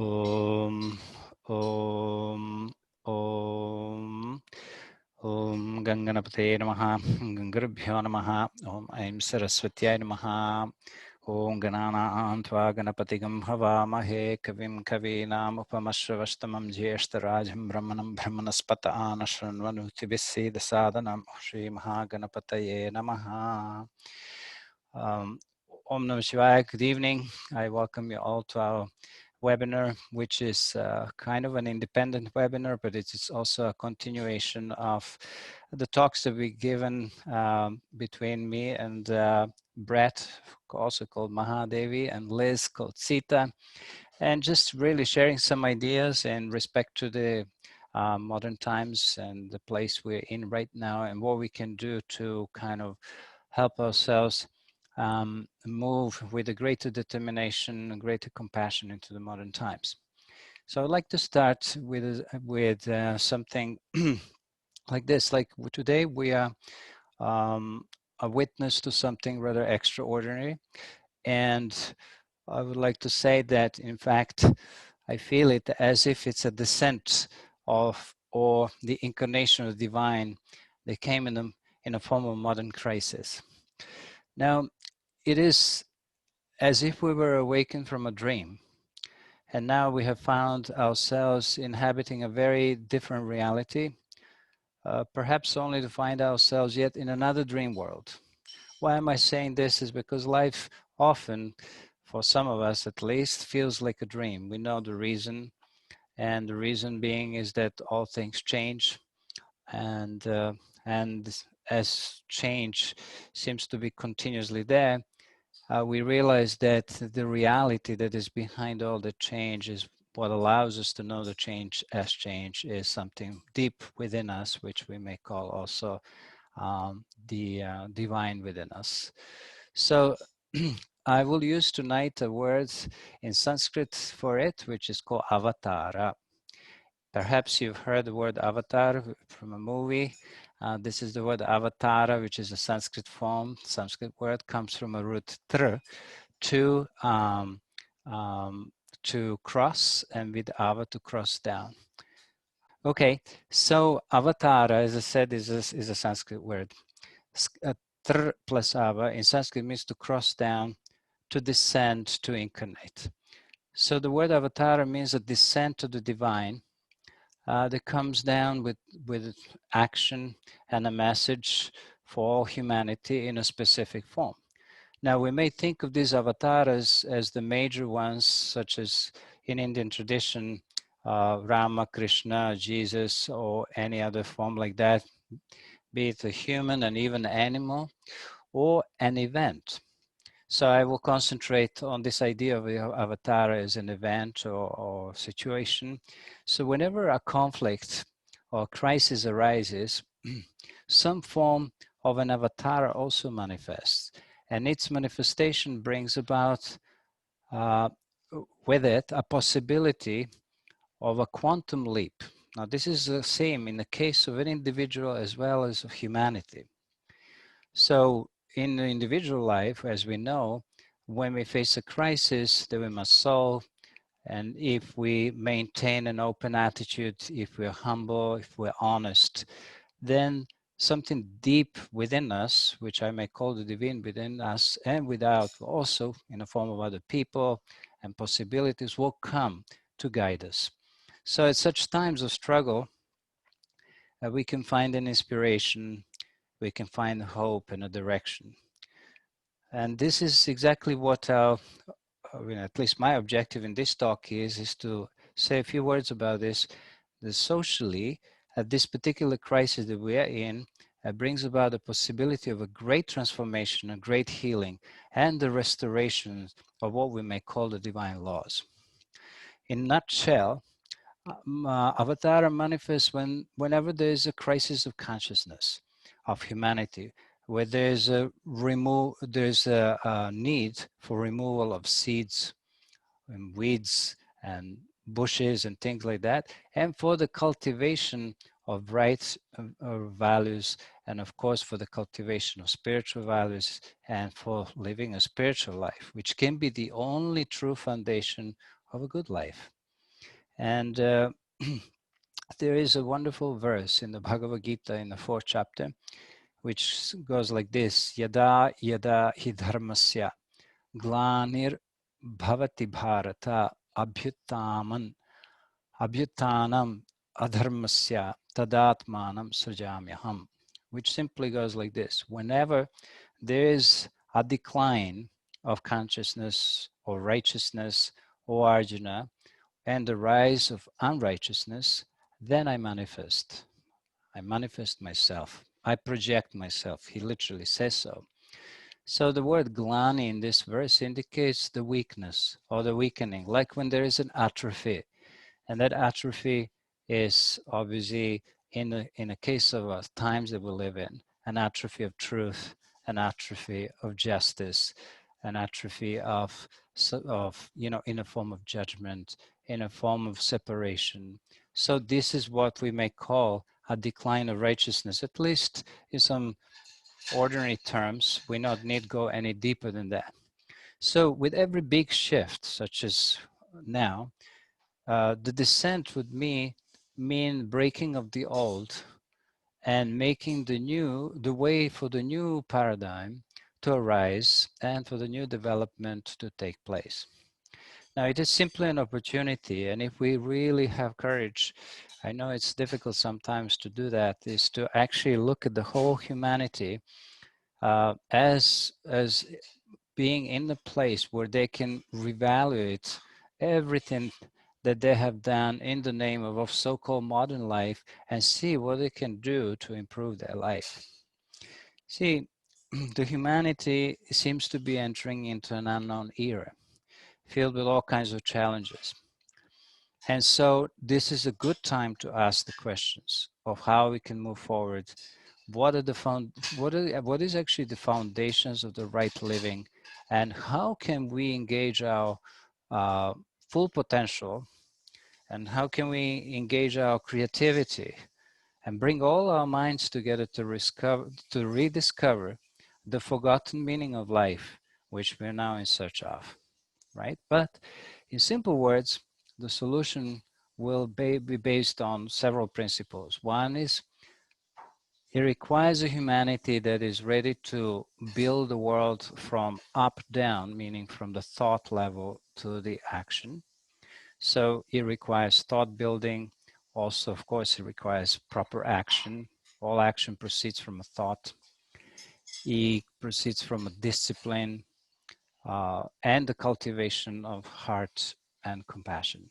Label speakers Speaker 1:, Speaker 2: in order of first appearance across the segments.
Speaker 1: Om, Om, Om, Om Ganganapate Namaha, Gangarabhyo Namaha, Om Aim Saraswatyay Namaha, Om Ganana Antva Ganapatigam Havamahe Kavim Kavinam Upamashravastamam Jyeshtarajam Brahmanam Brahmanaspata Anashranvanutibisi Dasadanam Shri Mahaganapataye Namaha. Om Namah Shivaya, good evening. I welcome you all to our webinar, which is kind of an independent webinar, but it's also a continuation of the talks that we've given between me and Brett, also called Mahadevi, and Liz, called Sita, and just really sharing some ideas in respect to the modern times and the place we're in right now and what we can do to kind of help ourselves move with a greater determination and greater compassion into the modern times. So I'd like to start with something like this. Like today we are a witness to something rather extraordinary. And I would like to say that, in fact, I feel it as if it's a descent of, or the incarnation of the divine that came in a form of modern crisis. Now, it is as if we were awakened from a dream. And now we have found ourselves inhabiting a very different reality, perhaps only to find ourselves yet in another dream world. Why am I saying this? Is because life often, for some of us at least, feels like a dream. We know the reason, and the reason being is that all things change, and as change seems to be continuously there, we realize that the reality that is behind all the change is what allows us to know the change as change is something deep within us, which we may call also the divine within us. So I will use tonight a word in Sanskrit for it, which is called avatara. Perhaps you've heard the word avatar from a movie. This is the word avatara, which is a Sanskrit form. Sanskrit word comes from a root tr, to cross, and with ava, to cross down. Okay, so avatara, as I said, is a Sanskrit word. Tr plus ava in Sanskrit means to cross down, to descend, to incarnate. So the word avatara means a descent to the divine that comes down with action and a message for all humanity in a specific form. Now, we may think of these avatars as the major ones, such as in Indian tradition, Rama, Krishna, Jesus, or any other form like that, be it a human, and even animal, or an event. So I will concentrate on this idea of the avatar as an event or situation. So whenever a conflict or crisis arises, some form of an avatar also manifests. And its manifestation brings about with it a possibility of a quantum leap. Now, this is the same in the case of an individual as well as of humanity. So in the individual life, as we know, when we face a crisis that we must solve, and if we maintain an open attitude, if we're humble, if we're honest, then something deep within us, which I may call the divine within us and without, also in the form of other people and possibilities, will come to guide us. So at such times of struggle, we can find an inspiration, we can find hope and a direction. And this is exactly what at least my objective in this talk is to say a few words about this. That socially, this particular crisis that we are in brings about the possibility of a great transformation, a great healing, and the restoration of what we may call the divine laws. In a nutshell, Avatara manifests whenever there is a crisis of consciousness of humanity, where there's a need for removal of seeds and weeds and bushes and things like that, and for the cultivation of rights or values, and of course for the cultivation of spiritual values, and for living a spiritual life, which can be the only true foundation of a good life. And there is a wonderful verse in the Bhagavad Gita in the 4th chapter, which goes like this: Yada yada hi dharmasya glanir bhavati bharata abhyutanam adharmasya tadatmanam srajamyaham, which simply goes like this: whenever there is a decline of consciousness or righteousness, O Arjuna, and the rise of unrighteousness, then I manifest. I manifest myself. I project myself. He literally says so. So the word glani in this verse indicates the weakness or the weakening, like when there is an atrophy. And that atrophy is obviously, in a case of times that we live in, an atrophy of truth, an atrophy of justice, an atrophy of in a form of judgment, in a form of separation. So this is what we may call a decline of righteousness, at least in some ordinary terms. We not need go any deeper than that. So with every big shift, such as now, the descent would mean breaking of the old and making the way for the new paradigm to arise and for the new development to take place. Now, it is simply an opportunity, and if we really have courage, I know it's difficult sometimes to do that, is to actually look at the whole humanity as being in the place where they can reevaluate everything that they have done in the name of so-called modern life and see what they can do to improve their life. See, the humanity seems to be entering into an unknown era, filled with all kinds of challenges. And so this is a good time to ask the questions of how we can move forward. What is actually the foundations of the right living, and how can we engage our full potential, and how can we engage our creativity and bring all our minds together to rediscover the forgotten meaning of life, which we're now in search of, right? But in simple words, the solution will be based on several principles. One is, it requires a humanity that is ready to build the world from up down, meaning from the thought level to the action. So it requires thought building. Also, of course, it requires proper action. All action proceeds from a thought. It proceeds from a discipline and the cultivation of heart and compassion.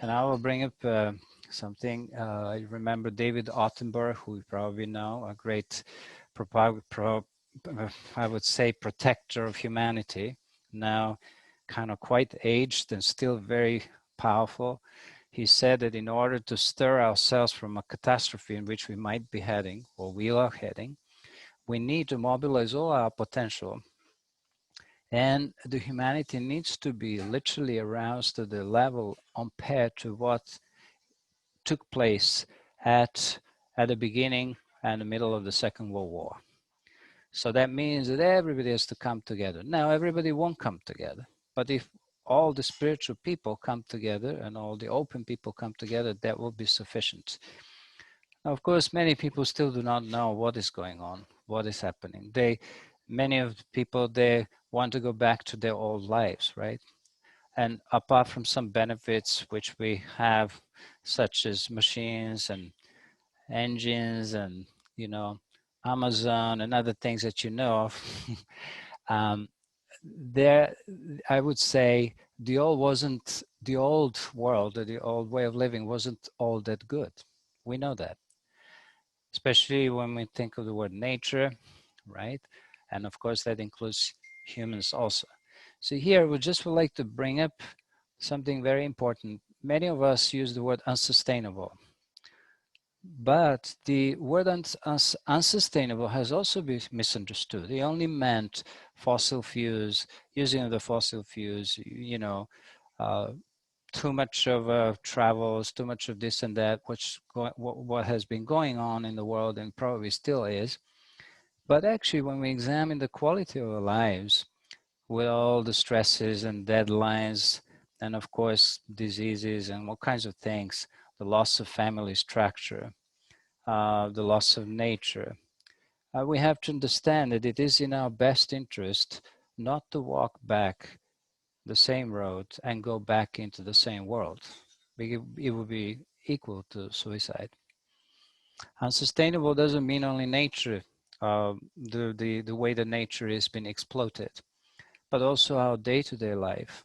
Speaker 1: And I will bring up something. I remember David Attenborough, who you probably know, a great, I would say, protector of humanity, now kind of quite aged and still very powerful. He said that in order to stir ourselves from a catastrophe in which we might be heading, or we are heading, we need to mobilize all our potential. And the humanity needs to be literally aroused to the level compared to what took place at the beginning and the middle of the Second World War. So that means that everybody has to come together. Now, everybody won't come together, but if all the spiritual people come together and all the open people come together, that will be sufficient. Now, of course, many people still do not know what is going on, what is happening. Many of the people, they want to go back to their old lives, right? And apart from some benefits which we have, such as machines and engines and, Amazon and other things that you know of, there, I would say the old world, or the old way of living wasn't all that good. We know that, especially when we think of the word nature, right? And of course, that includes humans also. So here, we just would like to bring up something very important. Many of us use the word unsustainable, but the word unsustainable has also been misunderstood. They only meant fossil fuels, using the fossil fuels, too much of travels, too much of this and that, what has been going on in the world and probably still is. But actually, when we examine the quality of our lives, with all the stresses and deadlines and of course, diseases and all kinds of things, the loss of family structure, the loss of nature. We have to understand that it is in our best interest not to walk back the same road and go back into the same world. It would be equal to suicide. Unsustainable doesn't mean only nature, the way that nature is being exploited, but also our day-to-day life,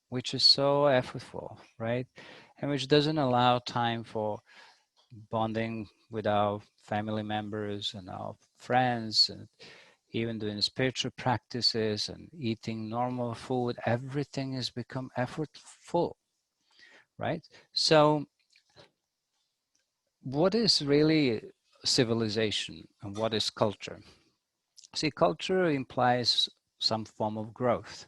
Speaker 1: which is so effortful, right? And which doesn't allow time for bonding with our family members and our friends, and even doing spiritual practices and eating normal food. Everything has become effortful, right? So what is really civilization and what is culture? See, culture implies some form of growth.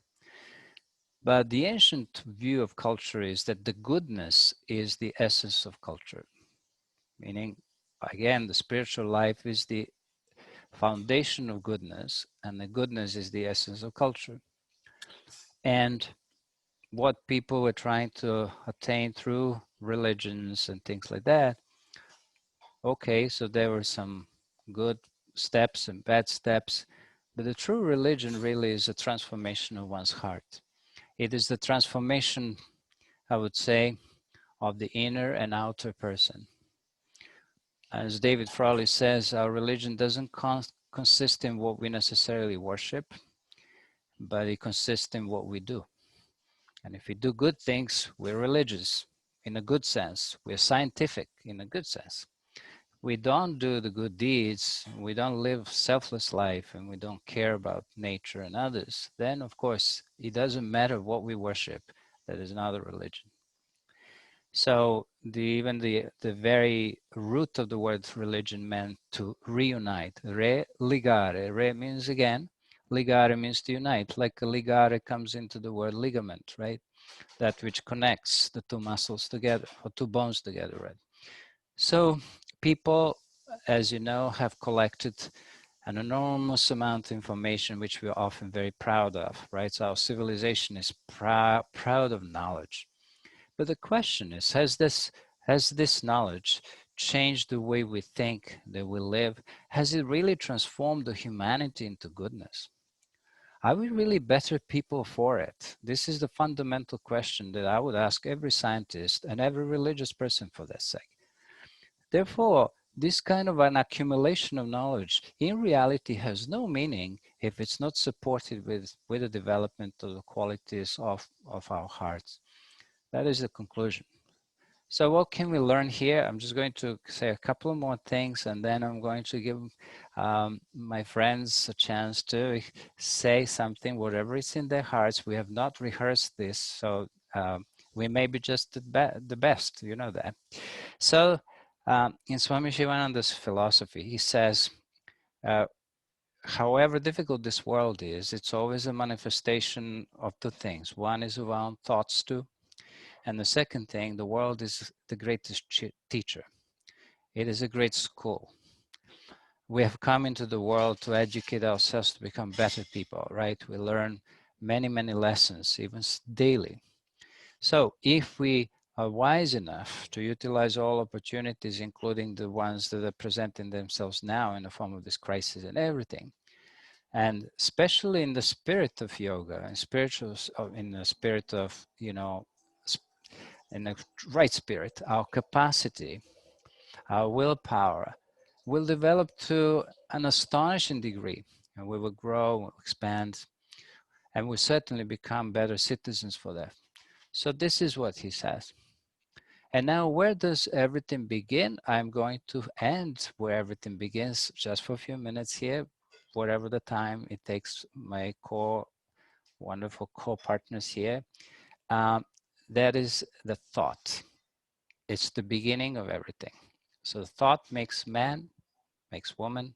Speaker 1: But the ancient view of culture is that the goodness is the essence of culture, meaning, again, the spiritual life is the foundation of goodness, and the goodness is the essence of culture. And what people were trying to attain through religions and things like that, okay, so there were some good steps and bad steps, but the true religion really is a transformation of one's heart. It is the transformation, I would say, of the inner and outer person. As David Frawley says, our religion doesn't consist in what we necessarily worship, but it consists in what we do. And if we do good things, we're religious in a good sense. We're scientific in a good sense. We don't do the good deeds, we don't live selfless life, and we don't care about nature and others, then of course it doesn't matter what we worship. That is not a religion. So even the very root of the word religion meant to reunite. Religare. Re means again. Ligare means to unite. Like a ligare comes into the word ligament, right? That which connects the two muscles together, or two bones together, right? So people, as you know, have collected an enormous amount of information, which we are often very proud of, right? So our civilization is proud of knowledge. But the question is, has this knowledge changed the way we think, that we live? Has it really transformed the humanity into goodness? Are we really better people for it? This is the fundamental question that I would ask every scientist and every religious person for that sake. Therefore, this kind of an accumulation of knowledge in reality has no meaning if it's not supported with the development of the qualities of our hearts. That is the conclusion. So what can we learn here? I'm just going to say a couple more things, and then I'm going to give my friends a chance to say something, whatever is in their hearts. We have not rehearsed this, so we may be just the best, you know that. So in Swami Shivananda's philosophy, he says, however difficult this world is, it's always a manifestation of two things. One is of our own thoughts too. And the second thing, the world is the greatest teacher. It is a great school. We have come into the world to educate ourselves to become better people, right? We learn many, many lessons, even daily. So if we are wise enough to utilize all opportunities, including the ones that are presenting themselves now in the form of this crisis and everything, and especially in the spirit of yoga and in the spirit of, you know, in the right spirit, our capacity, our willpower will develop to an astonishing degree, and we will grow, expand, and will certainly become better citizens for that. So this is what he says. And now, where does everything begin? I'm going to end where everything begins, just for a few minutes here, whatever the time it takes my wonderful co-partners here. That is the thought. It's the beginning of everything. So thought makes man, makes woman,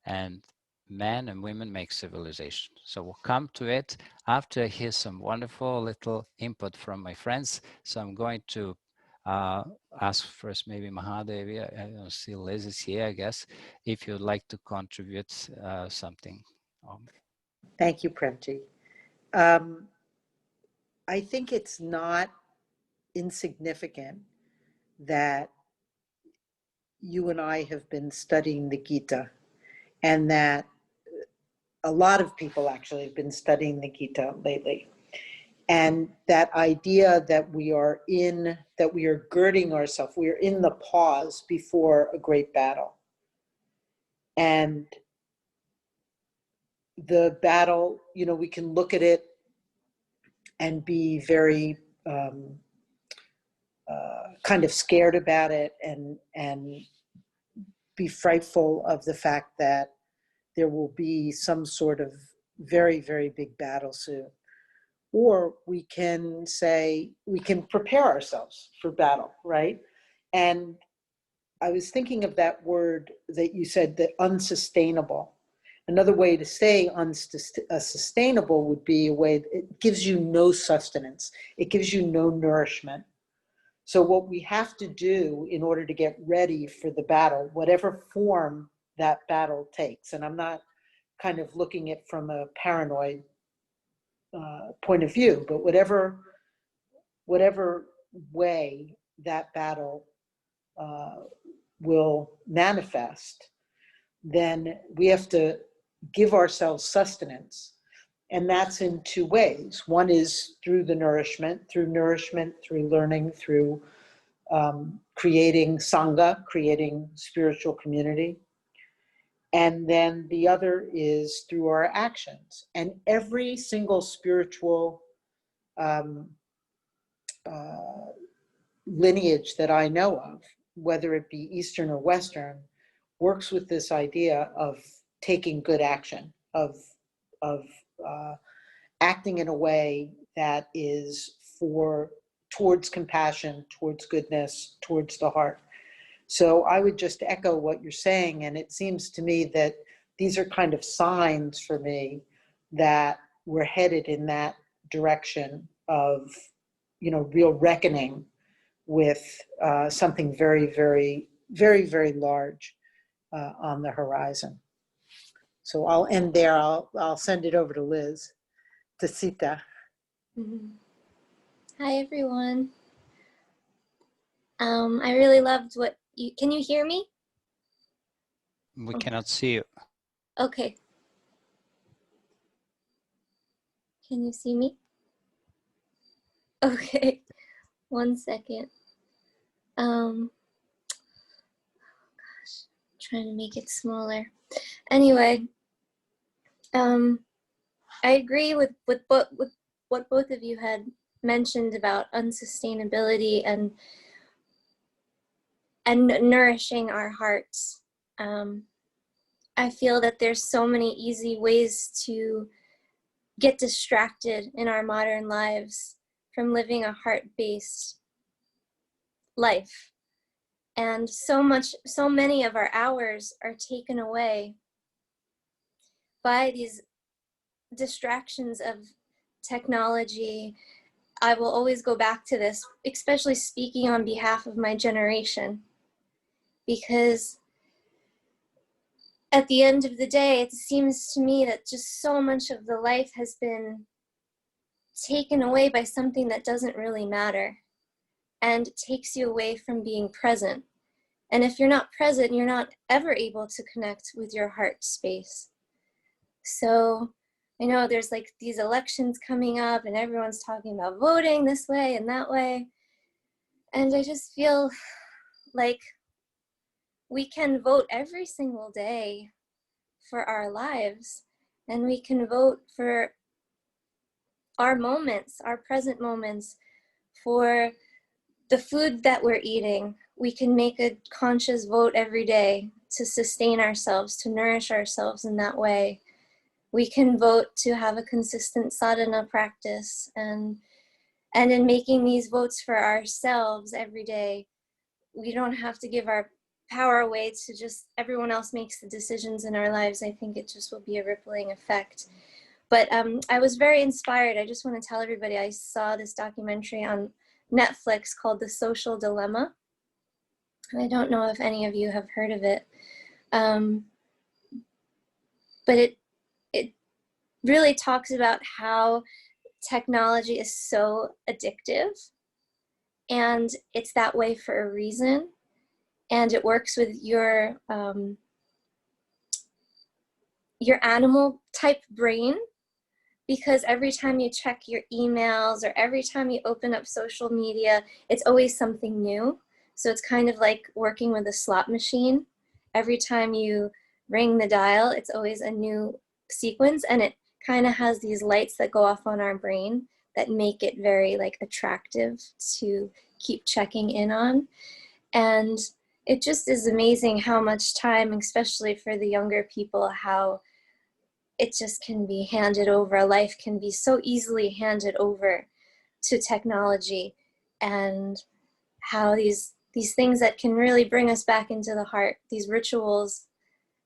Speaker 1: and men and women make civilization. So we'll come to it after I hear some wonderful little input from my friends. So I'm going to ask first maybe Mahadevi, I don't see Liz is here, I guess, if you'd like to contribute something.
Speaker 2: Thank you, Premji. Um, I think it's not insignificant that you and I have been studying the Gita, and that a lot of people actually have been studying the Gita lately. And that idea that we are girding ourselves, we are in the pause before a great battle. And the battle, we can look at it and be very kind of scared about it, and be frightful of the fact that there will be some sort of very, very big battle soon. Or we can say, we can prepare ourselves for battle, right? And I was thinking of that word that you said, that unsustainable. Another way to say sustainable would be a way that it gives you no sustenance. It gives you no nourishment. So what we have to do in order to get ready for the battle, whatever form that battle takes, and I'm not kind of looking at from a paranoid point of view, but whatever way that battle will manifest, then we have to give ourselves sustenance. And that's in two ways. One is through nourishment, through learning, through creating Sangha, creating spiritual community. And then the other is through our actions. And every single spiritual lineage that I know of, whether it be Eastern or Western, works with this idea of taking good action, of acting in a way that is towards compassion, towards goodness, towards the heart. So I would just echo what you're saying, and it seems to me that these are kind of signs for me that we're headed in that direction of, real reckoning with something very, very, very, very large on the horizon. So I'll end there. I'll send it over to Liz, to Sita.
Speaker 3: Mm-hmm. Hi, everyone. I really loved can you hear me?
Speaker 1: We cannot see you.
Speaker 3: Okay. Can you see me? Okay, 1 second. Gosh, trying to make it smaller. Anyway, I agree with what both of you had mentioned about unsustainability and nourishing our hearts. I feel that there's so many easy ways to get distracted in our modern lives from living a heart-based life. And so many of our hours are taken away by these distractions of technology. I will always go back to this, especially speaking on behalf of my generation, because at the end of the day, it seems to me that just so much of the life has been taken away by something that doesn't really matter, and takes you away from being present. And if you're not present, you're not ever able to connect with your heart space. So I know there's like these elections coming up and everyone's talking about voting this way and that way. And I just feel like we can vote every single day for our lives, and we can vote for our moments, our present moments, for the food that we're eating. We can make a conscious vote every day to sustain ourselves, to nourish ourselves in that way. We can vote to have a consistent sadhana practice, and in making these votes for ourselves every day, we don't have to give our power away to just everyone else makes the decisions in our lives. I think it just will be a rippling effect. But I was very inspired. I just want to tell everybody, I saw this documentary on Netflix called The Social Dilemma. I don't know if any of you have heard of it. But it really talks about how technology is so addictive, and it's that way for a reason. And it works with your animal type brain, because every time you check your emails or every time you open up social media, it's always something new. So it's kind of like working with a slot machine. Every time you ring the dial, it's always a new sequence, and it kind of has these lights that go off on our brain that make it very like attractive to keep checking in on. And it just is amazing how much time, especially for the younger people, how it just can be handed over. Life can be so easily handed over to technology, and how these things that can really bring us back into the heart, these rituals,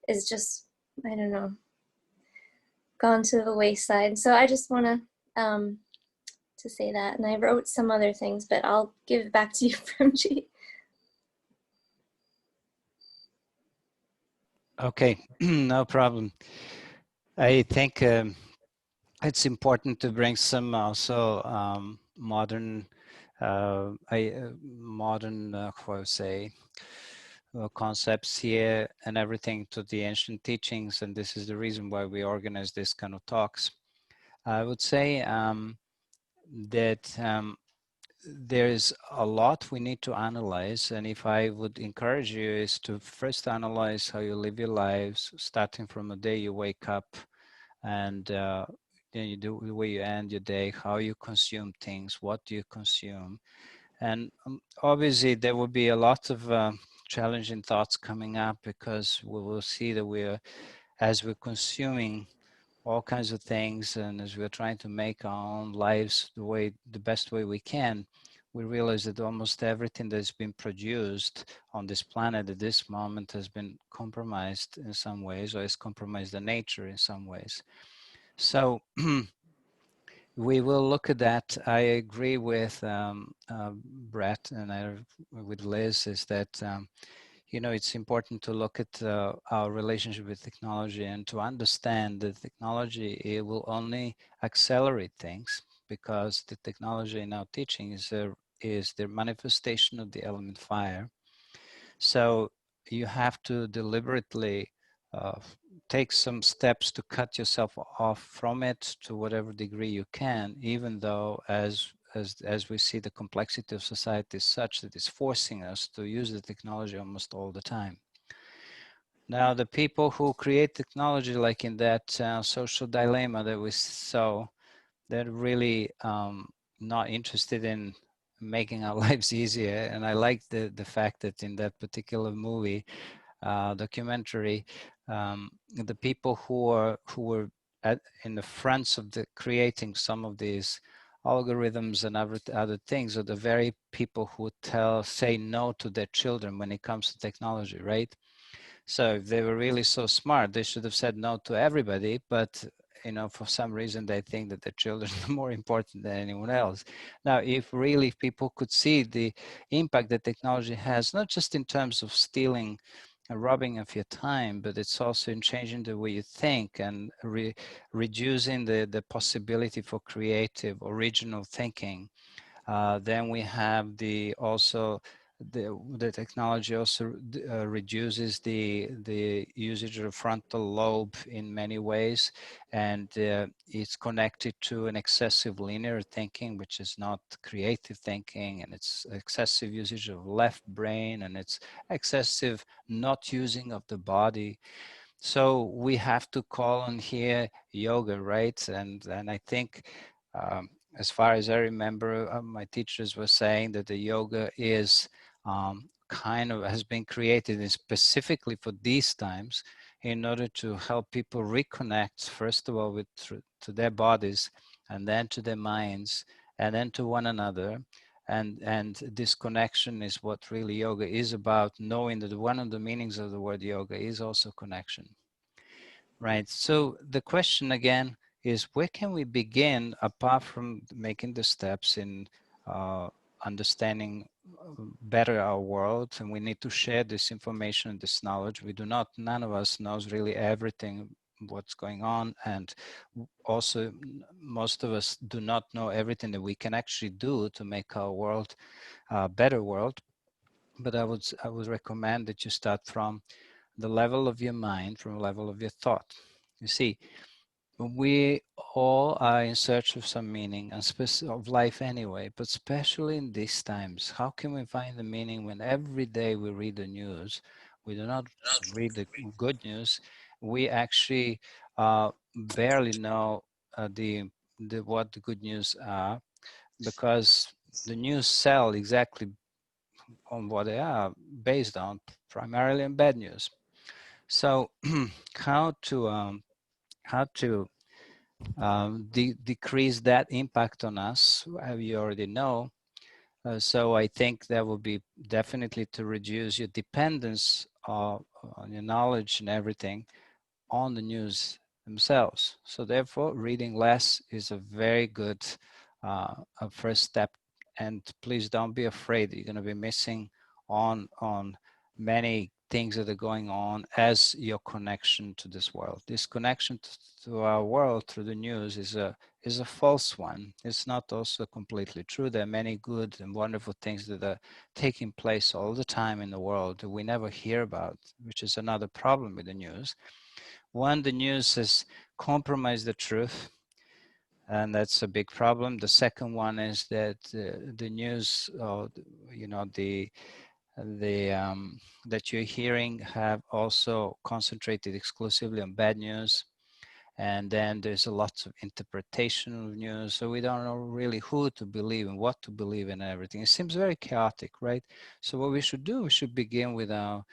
Speaker 3: is just, I don't know, gone to the wayside. So I just want to say that, and I wrote some other things, but I'll give it back to you, Premji.
Speaker 1: Okay, no problem. I think it's important to bring some also modern, how I say, concepts here and everything to the ancient teachings, and this is the reason why we organize this kind of talks. I would say that there is a lot we need to analyze, and if I would encourage you is to first analyze how you live your lives, starting from the day you wake up, and then you do the way you end your day, how you consume things, what do you consume. And obviously there will be a lot of challenging thoughts coming up, because we will see that as we're consuming all kinds of things, and as we're trying to make our own lives the best way we can, we realize that almost everything that's been produced on this planet at this moment has been compromised in some ways, or has compromised the nature in some ways. So we will look at that. I agree with Brett and with Liz, is that it's important to look at our relationship with technology and to understand that technology, it will only accelerate things, because the technology in our teaching is the manifestation of the element fire. So you have to deliberately uh, take some steps to cut yourself off from it to whatever degree you can, even though as we see, the complexity of society is such that it's forcing us to use the technology almost all the time. Now, the people who create technology, like in that social dilemma that we saw, they're really not interested in making our lives easier. And I like the fact that in that particular movie, documentary, the people who were in the fronts of creating some of these algorithms and other things are the very people who say no to their children when it comes to technology, right? So if they were really so smart, they should have said no to everybody, but for some reason they think that their children are more important than anyone else. Now, if really people could see the impact that technology has, not just in terms of stealing and robbing of your time, but it's also in changing the way you think and reducing the possibility for creative, original thinking. Then we have the technology also reduces the usage of the frontal lobe in many ways, and it's connected to an excessive linear thinking, which is not creative thinking, and it's excessive usage of left brain, and it's excessive not using of the body. So we have to call on here yoga, right? And I think as far as I remember, my teachers were saying that the yoga is kind of has been created specifically for these times, in order to help people reconnect, first of all, to their bodies, and then to their minds, and then to one another. And this connection is what really yoga is about, knowing that one of the meanings of the word yoga is also connection. Right. So the question again is, where can we begin apart from making the steps in understanding better our world? And we need to share this information and this knowledge. None of us knows really everything. what's going on. And also, most of us do not know everything that we can actually do to make our world a better world. But I would recommend that you start from the level of your mind, from the level of your thought. You see, we all are in search of some meaning and of life anyway, but especially in these times, how can we find the meaning when every day we read the news? We do not read the good news. We actually barely know what the good news are, because the news sell exactly on what they are based on, primarily on bad news. So how to decrease that impact on us, you already know. So I think that will be definitely to reduce your dependence on your knowledge and everything on the news themselves. So therefore, reading less is a very good a first step. And please don't be afraid that you're going to be missing on many things that are going on as your connection to this world. This connection to our world through the news is a false one. It's not also completely true. There are many good and wonderful things that are taking place all the time in the world that we never hear about, which is another problem with the news. One, the news has compromised the truth, and that's a big problem. The second one is that the news, that you're hearing have also concentrated exclusively on bad news. And then there's a lot of interpretation of news, so we don't know really who to believe and what to believe in and everything. It seems very chaotic, right? So what we should do, we should begin with our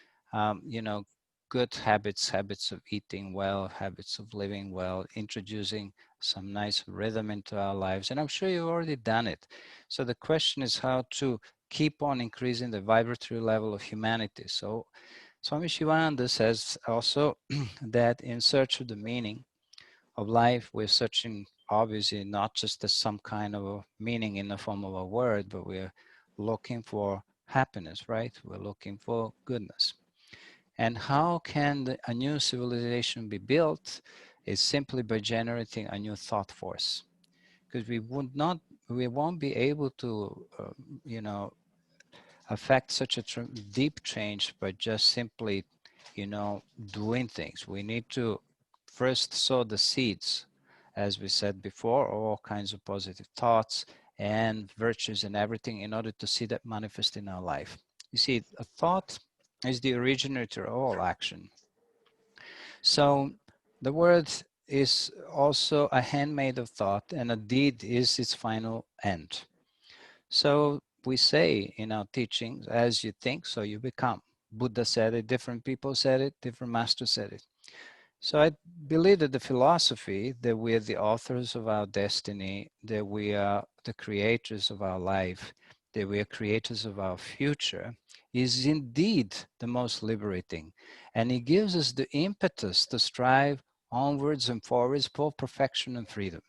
Speaker 1: good habits of eating well, habits of living well, introducing some nice rhythm into our lives. And I'm sure you've already done it. So the question is how to keep on increasing the vibratory level of humanity. So Swami Shivananda says also that in search of the meaning of life, we're searching obviously not just as some kind of a meaning in the form of a word, but we're looking for happiness, right? We're looking for goodness. And how can a new civilization be built? Is simply by generating a new thought force, because we won't be able to, affect such a deep change by just simply, doing things. We need to first sow the seeds, as we said before, all kinds of positive thoughts and virtues and everything in order to see that manifest in our life. You see, a thought is the originator of all action. So the word is also a handmaid of thought, and a deed is its final end. So we say in our teachings, as you think, so you become. Buddha said it, different people said it, different masters said it. So I believe that the philosophy that we are the authors of our destiny, that we are the creators of our life, that we are creators of our future, is indeed the most liberating. And it gives us the impetus to strive onwards and forwards for perfection and freedom.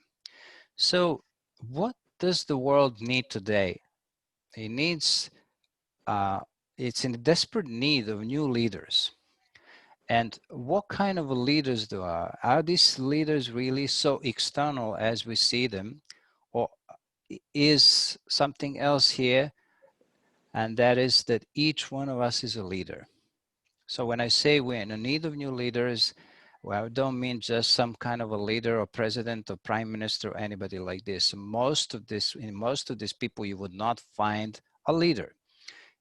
Speaker 1: So what does the world need today? It needs, it's in desperate need of new leaders. And what kind of leaders are these leaders really so external as we see them, or is something else here? And that is that each one of us is a leader. So when I say we're in need of new leaders, well, I don't mean just some kind of a leader or president or prime minister or anybody like this. In most of these people, you would not find a leader.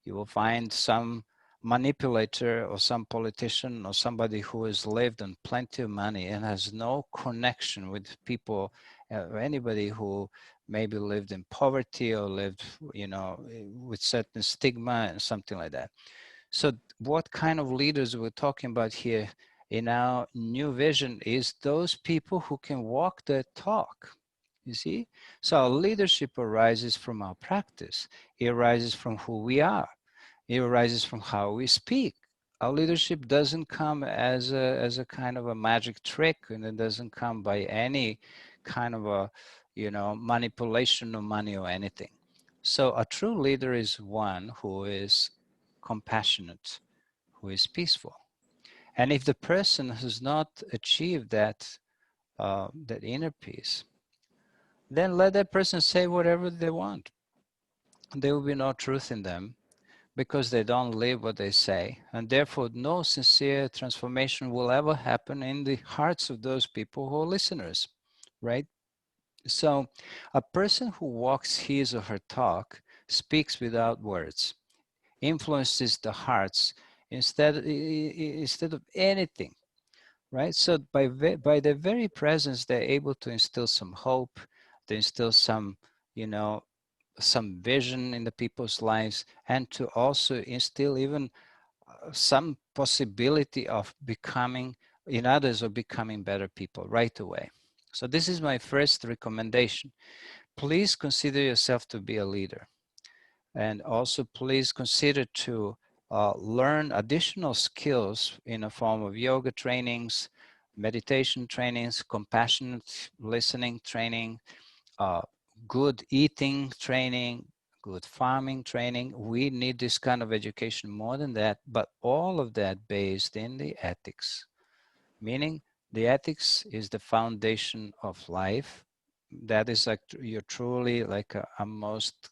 Speaker 1: You will find some manipulator or some politician or somebody who has lived on plenty of money and has no connection with people, anybody who maybe lived in poverty or lived, with certain stigma and something like that. So what kind of leaders we're talking about here in our new vision is those people who can walk their talk. You see? So our leadership arises from our practice. It arises from who we are. It arises from how we speak. Our leadership doesn't come as a kind of a magic trick, and it doesn't come by any kind of a, manipulation of money or anything. So a true leader is one who is compassionate, who is peaceful. And if the person has not achieved that, that inner peace, then let that person say whatever they want. There will be no truth in them because they don't live what they say. And therefore, no sincere transformation will ever happen in the hearts of those people who are listeners, right? So a person who walks his or her talk speaks without words, influences the hearts instead of anything, right? So by their very presence, they're able to instill some hope, to instill some, you know, some vision in the people's lives, and to also instill even some possibility of becoming, in others, of becoming better people right away. So this is my first recommendation. Please consider yourself to be a leader. And also please consider to learn additional skills in the form of yoga trainings, meditation trainings, compassionate listening training, uh, good eating training, good farming training. We need this kind of education more than that, but all of that based in the ethics, meaning the ethics is the foundation of life. That is like you're truly like a most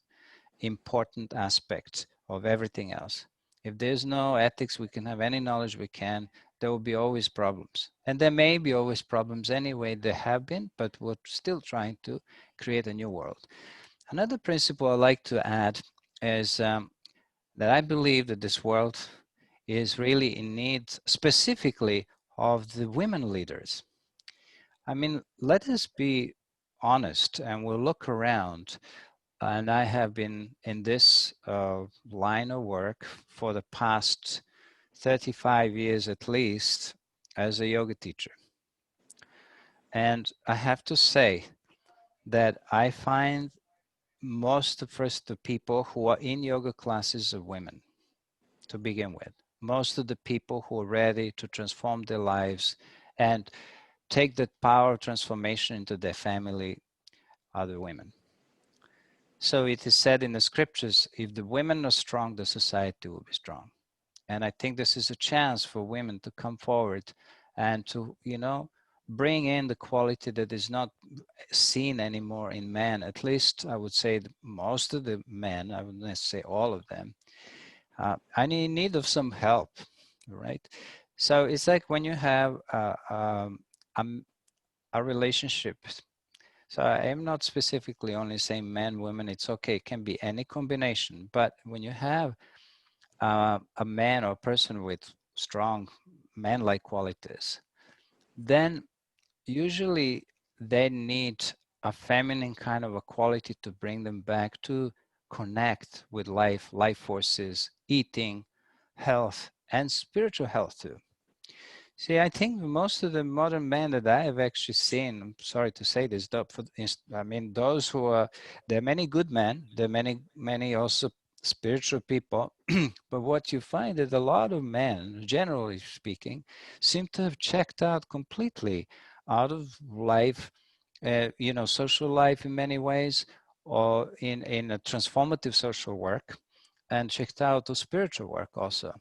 Speaker 1: important aspect of everything else. If there's no ethics, we can have any knowledge we can, there will be always problems. And there may be always problems anyway, there have been, but we're still trying to create a new world. Another principle I like to add is that I believe that this world is really in need specifically of the women leaders. I mean, let us be honest and we'll look around. And I have been in this line of work for the past 35 years at least as a yoga teacher. And I have to say that I find most of the people who are in yoga classes are women to begin with. Most of the people who are ready to transform their lives and take that power of transformation into their family are the women. So it is said in the scriptures, if the women are strong, the society will be strong. And I think this is a chance for women to come forward and to, you know, bring in the quality that is not seen anymore in men. At least I would say most of the men, I wouldn't say all of them, are in need of some help, right? So it's like when you have a relationship. So I am not specifically only saying men, women, it's okay. It can be any combination. But when you have a man or a person with strong man-like qualities, then usually they need a feminine kind of a quality to bring them back to connect with life, life forces, eating, health, and spiritual health too. See, I think most of the modern men that I have actually seen, I'm sorry to say this, I mean, those who are, there are many good men, there are many also spiritual people, but what you find is a lot of men, generally speaking, seem to have checked out completely out of life, you know, social life in many ways, or in a transformative social work, and checked out of spiritual work also.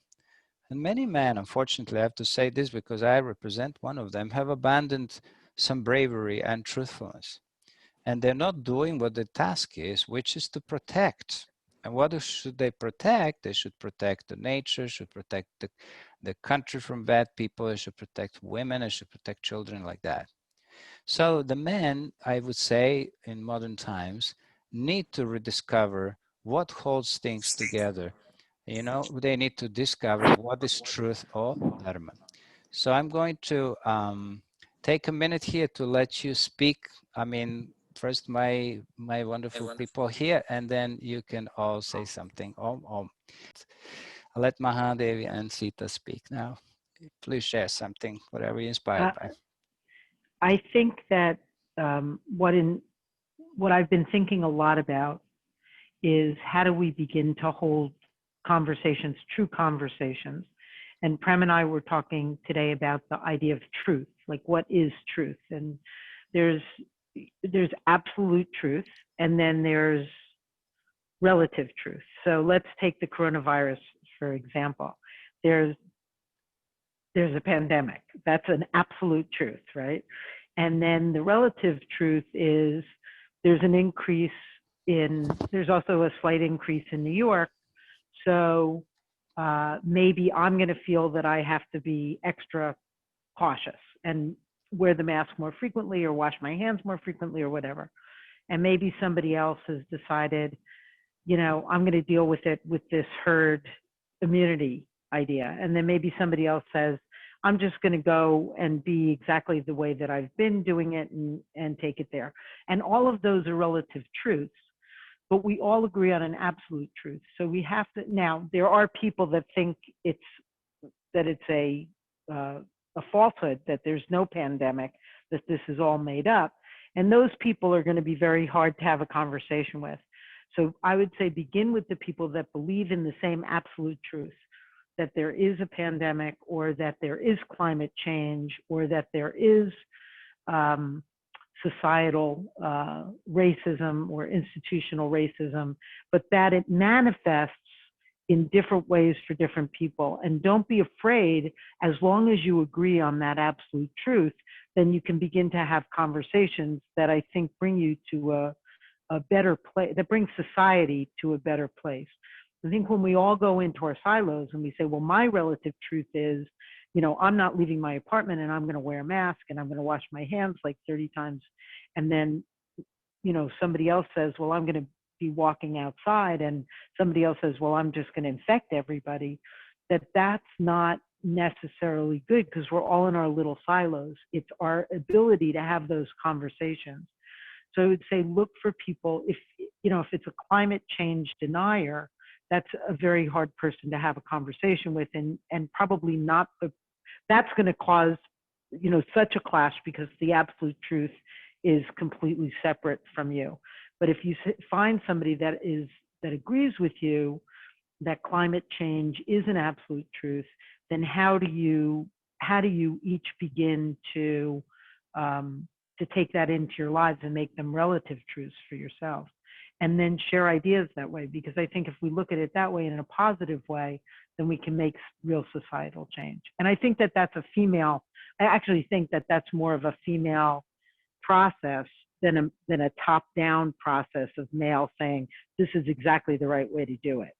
Speaker 1: And many men, unfortunately, I have to say this because I represent one of them, have abandoned some bravery and truthfulness. And they're not doing what the task is, which is to protect. And what should they protect? They should protect the nature, should protect the country from bad people, they should protect women, they should protect children like that. So the men, I would say, in modern times, need to rediscover what holds things together. You know, they need to discover what is truth or dharma. So I'm going to take a minute here to let you speak. I mean, first my wonderful people here, and then you can all say something. I'll let Mahadevi and Sita speak now. Please share something, whatever you're inspired by.
Speaker 2: I think that what I've been thinking a lot about is how do we begin to hold conversations, true conversations. And Prem and I were talking today about the idea of truth, like what is truth? And there's absolute truth, and then there's relative truth. So let's take the coronavirus, for example. There's
Speaker 4: there's a pandemic. That's an absolute truth, right? And then the relative truth is there's an increase there's also a slight increase in New York. So maybe I'm going to feel that I have to be extra cautious and wear the mask more frequently or wash my hands more frequently or whatever. And maybe somebody else has decided, you know, I'm going to deal with it with this herd immunity idea. And then maybe somebody else says, I'm just going to go and be exactly the way that I've been doing it and take it there. And all of those are relative truths, but we all agree on an absolute truth. So we have to, now there are people that think it's a falsehood, that there's no pandemic, that this is all made up. And those people are going to be very hard to have a conversation with. So I would say begin with the people that believe in the same absolute truth, that there is a pandemic, or that there is climate change, or that there is societal racism or institutional racism, but that it manifests in different ways for different people. And don't be afraid, as long as you agree on that absolute truth, then you can begin to have conversations that I think bring you to a better place, that brings society to a better place. I think when we all go into our silos and we say, well, my relative truth is, you know, I'm not leaving my apartment and I'm going to wear a mask and I'm going to wash my hands like 30 times. And then, you know, somebody else says, well, I'm going to be walking outside, and somebody else says, well, I'm just going to infect everybody, that's not necessarily good, because we're all in our little silos. It's our ability to have those conversations. So I would say, look for people, if it's a climate change denier, that's a very hard person to have a conversation with, and probably not that's going to cause, you know, such a clash, because the absolute truth is completely separate from you. But if you find somebody that agrees with you that climate change is an absolute truth, then how do you each begin to take that into your lives and make them relative truths for yourself, and then share ideas that way? Because I think if we look at it that way, in a positive way, then we can make real societal change. And I think that that's I actually think that that's more of a female process than a top-down process of male saying, this is exactly the right way to do it.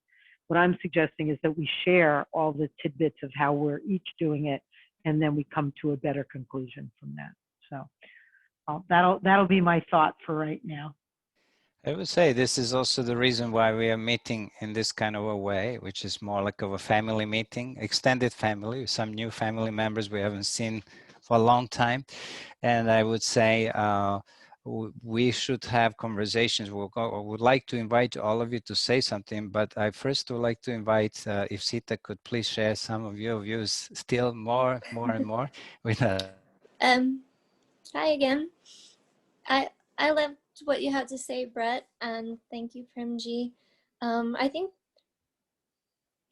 Speaker 4: What I'm suggesting is that we share all the tidbits of how we're each doing it, and then we come to a better conclusion from that. So that'll be my thought for right now.
Speaker 1: I would say this is also the reason why we are meeting in this kind of a way, which is more like of a family meeting, extended family, some new family members we haven't seen for a long time. And I would say we should have conversations. I would like to invite all of you to say something, but I first would like to invite, if Sita could please share some of your views still more and more with us.
Speaker 3: Hi again. I loved what you had to say, Brett, and thank you, Premji. I think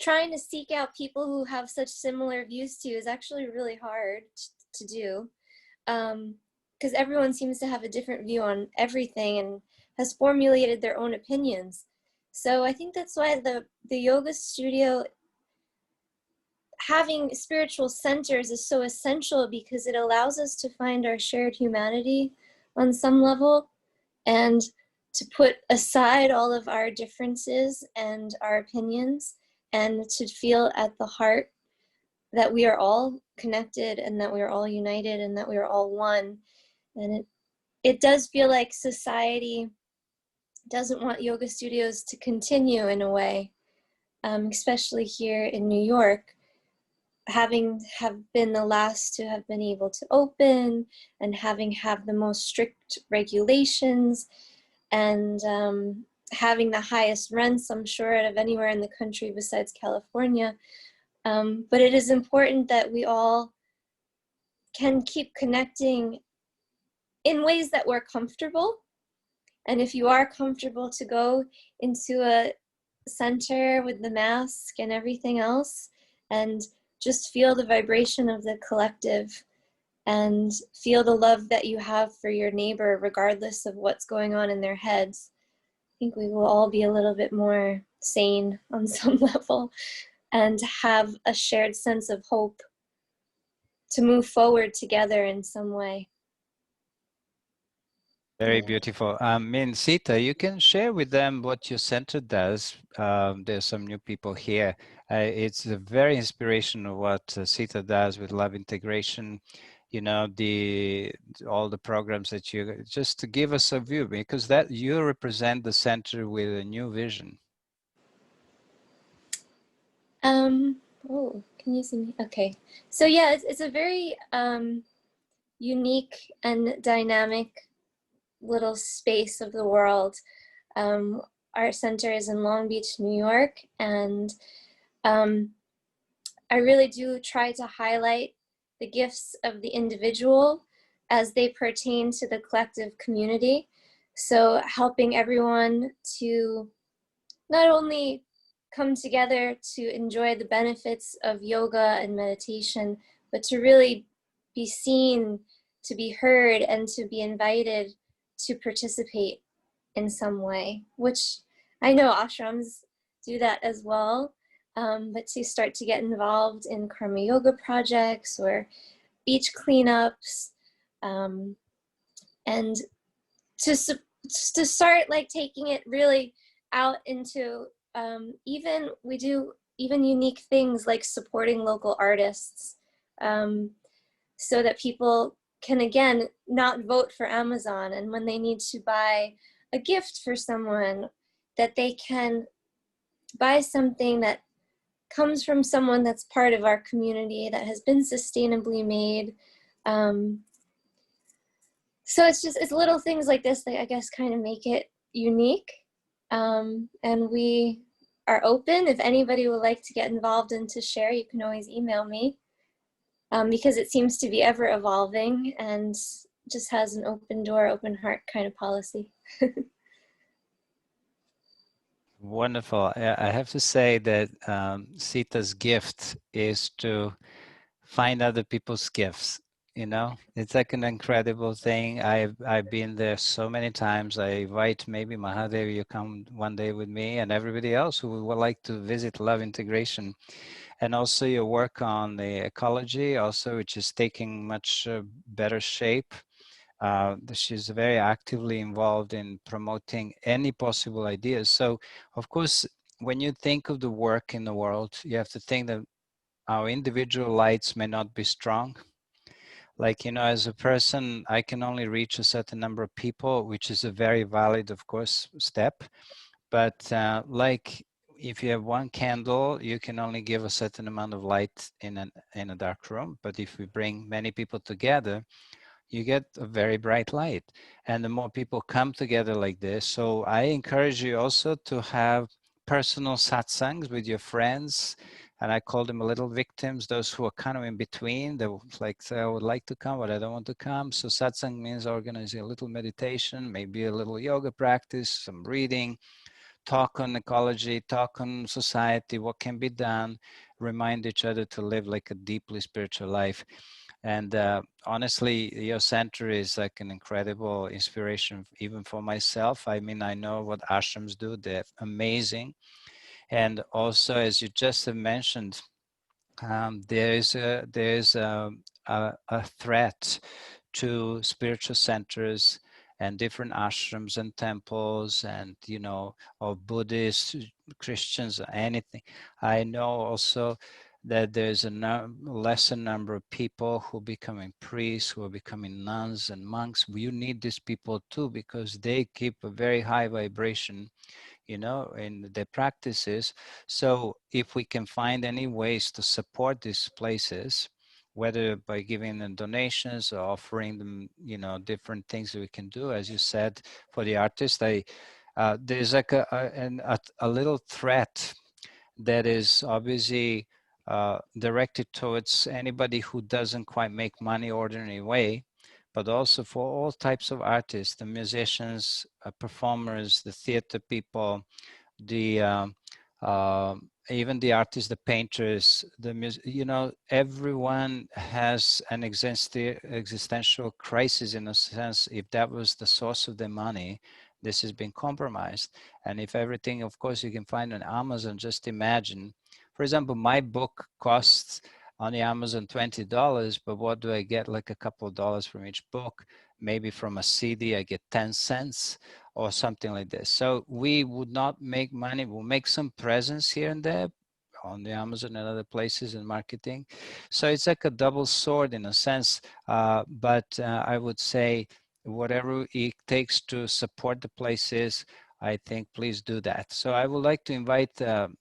Speaker 3: trying to seek out people who have such similar views to you is actually really hard to do, because everyone seems to have a different view on everything and has formulated their own opinions. So I think that's why the yoga studio, having spiritual centers, is so essential, because it allows us to find our shared humanity on some level, and to put aside all of our differences and our opinions, and to feel at the heart that we are all connected, and that we are all united, and that we are all one. And it does feel like society doesn't want yoga studios to continue in a way, especially here in New York, have been the last to have been able to open, and have the most strict regulations, and having the highest rents, I'm sure, out of anywhere in the country besides California. But it is important that we all can keep connecting in ways that we're comfortable. And if you are comfortable to go into a center with the mask and everything else, and just feel the vibration of the collective, and feel the love that you have for your neighbor, regardless of what's going on in their heads, I think we will all be a little bit more sane on some level, and have a shared sense of hope move forward together in some way.
Speaker 1: Very
Speaker 3: Yeah.
Speaker 1: beautiful. Sita, you can share with them what your center does. There's some new people here. It's a very inspirational what Sita does with love integration. You know, all the programs that you, just to give us a view, because that you represent the center with a new vision.
Speaker 3: Oh, can you see me? Okay. So yeah, it's a very unique and dynamic little space of the world. Our center is in Long Beach, New York, and I really do try to highlight the gifts of the individual as they pertain to the collective community. So helping everyone to not only come together to enjoy the benefits of yoga and meditation, but to really be seen, to be heard, and to be invited to participate in some way, which I know ashrams do that as well. But to start to get involved in karma yoga projects or beach cleanups, and to start like taking it really out into we do even unique things like supporting local artists, so that people can again not vote for Amazon, and when they need to buy a gift for someone, that they can buy something that comes from someone that's part of our community, that has been sustainably made. So it's little things like this that I guess kind of make it unique. And we are open. If anybody would like to get involved and to share, you can always email me, because it seems to be ever evolving and just has an open door, open heart kind of policy.
Speaker 1: Wonderful. I have to say that Sita's gift is to find other people's gifts. You know, it's like an incredible thing. I've been there so many times. I invite maybe Mahadev, you come one day with me, and everybody else who would like to visit Love Integration. And also your work on the ecology also, which is taking much better shape. She's very actively involved in promoting any possible ideas. So, of course, when you think of the work in the world, you have to think that our individual lights may not be strong. Like, you know, as a person, I can only reach a certain number of people, which is a very valid, of course, step. But like, if you have one candle, you can only give a certain amount of light in a dark room. But if we bring many people together, you get a very bright light. And the more people come together like this, so I encourage you also to have personal satsangs with your friends. And I call them little victims, those who are kind of in between. They like say, I would like to come, but I don't want to come. So satsang means organizing a little meditation, maybe a little yoga practice, some reading, talk on ecology, talk on society, what can be done, remind each other to live like a deeply spiritual life. And honestly, your center is like an incredible inspiration, even for myself. I mean, I know what ashrams do, they're amazing. And also, as you just have mentioned, there's a threat to spiritual centers and different ashrams and temples, and you know, of Buddhists, Christians, anything. I know also that there's a lesser number of people who are becoming priests, who are becoming nuns and monks. You need these people too, because they keep a very high vibration, you know, in their practices. So if we can find any ways to support these places, whether by giving them donations or offering them, you know, different things that we can do, as you said, for the artist, there's like a little threat that is obviously directed towards anybody who doesn't quite make money ordinary way, but also for all types of artists, the musicians, performers, the theater people, the even the artists, the painters, you know, everyone has an existential crisis in a sense. If that was the source of their money, this has been compromised. And if everything, of course, you can find on Amazon, just imagine, for example, my book costs on the Amazon $20, but what do I get? Like a couple of dollars from each book. Maybe from a CD, I get 10 cents or something like this. So we would not make money. We'll make some presence here and there on the Amazon and other places in marketing. So it's like a double sword in a sense, but I would say whatever it takes to support the places, I think please do that. So I would like to invite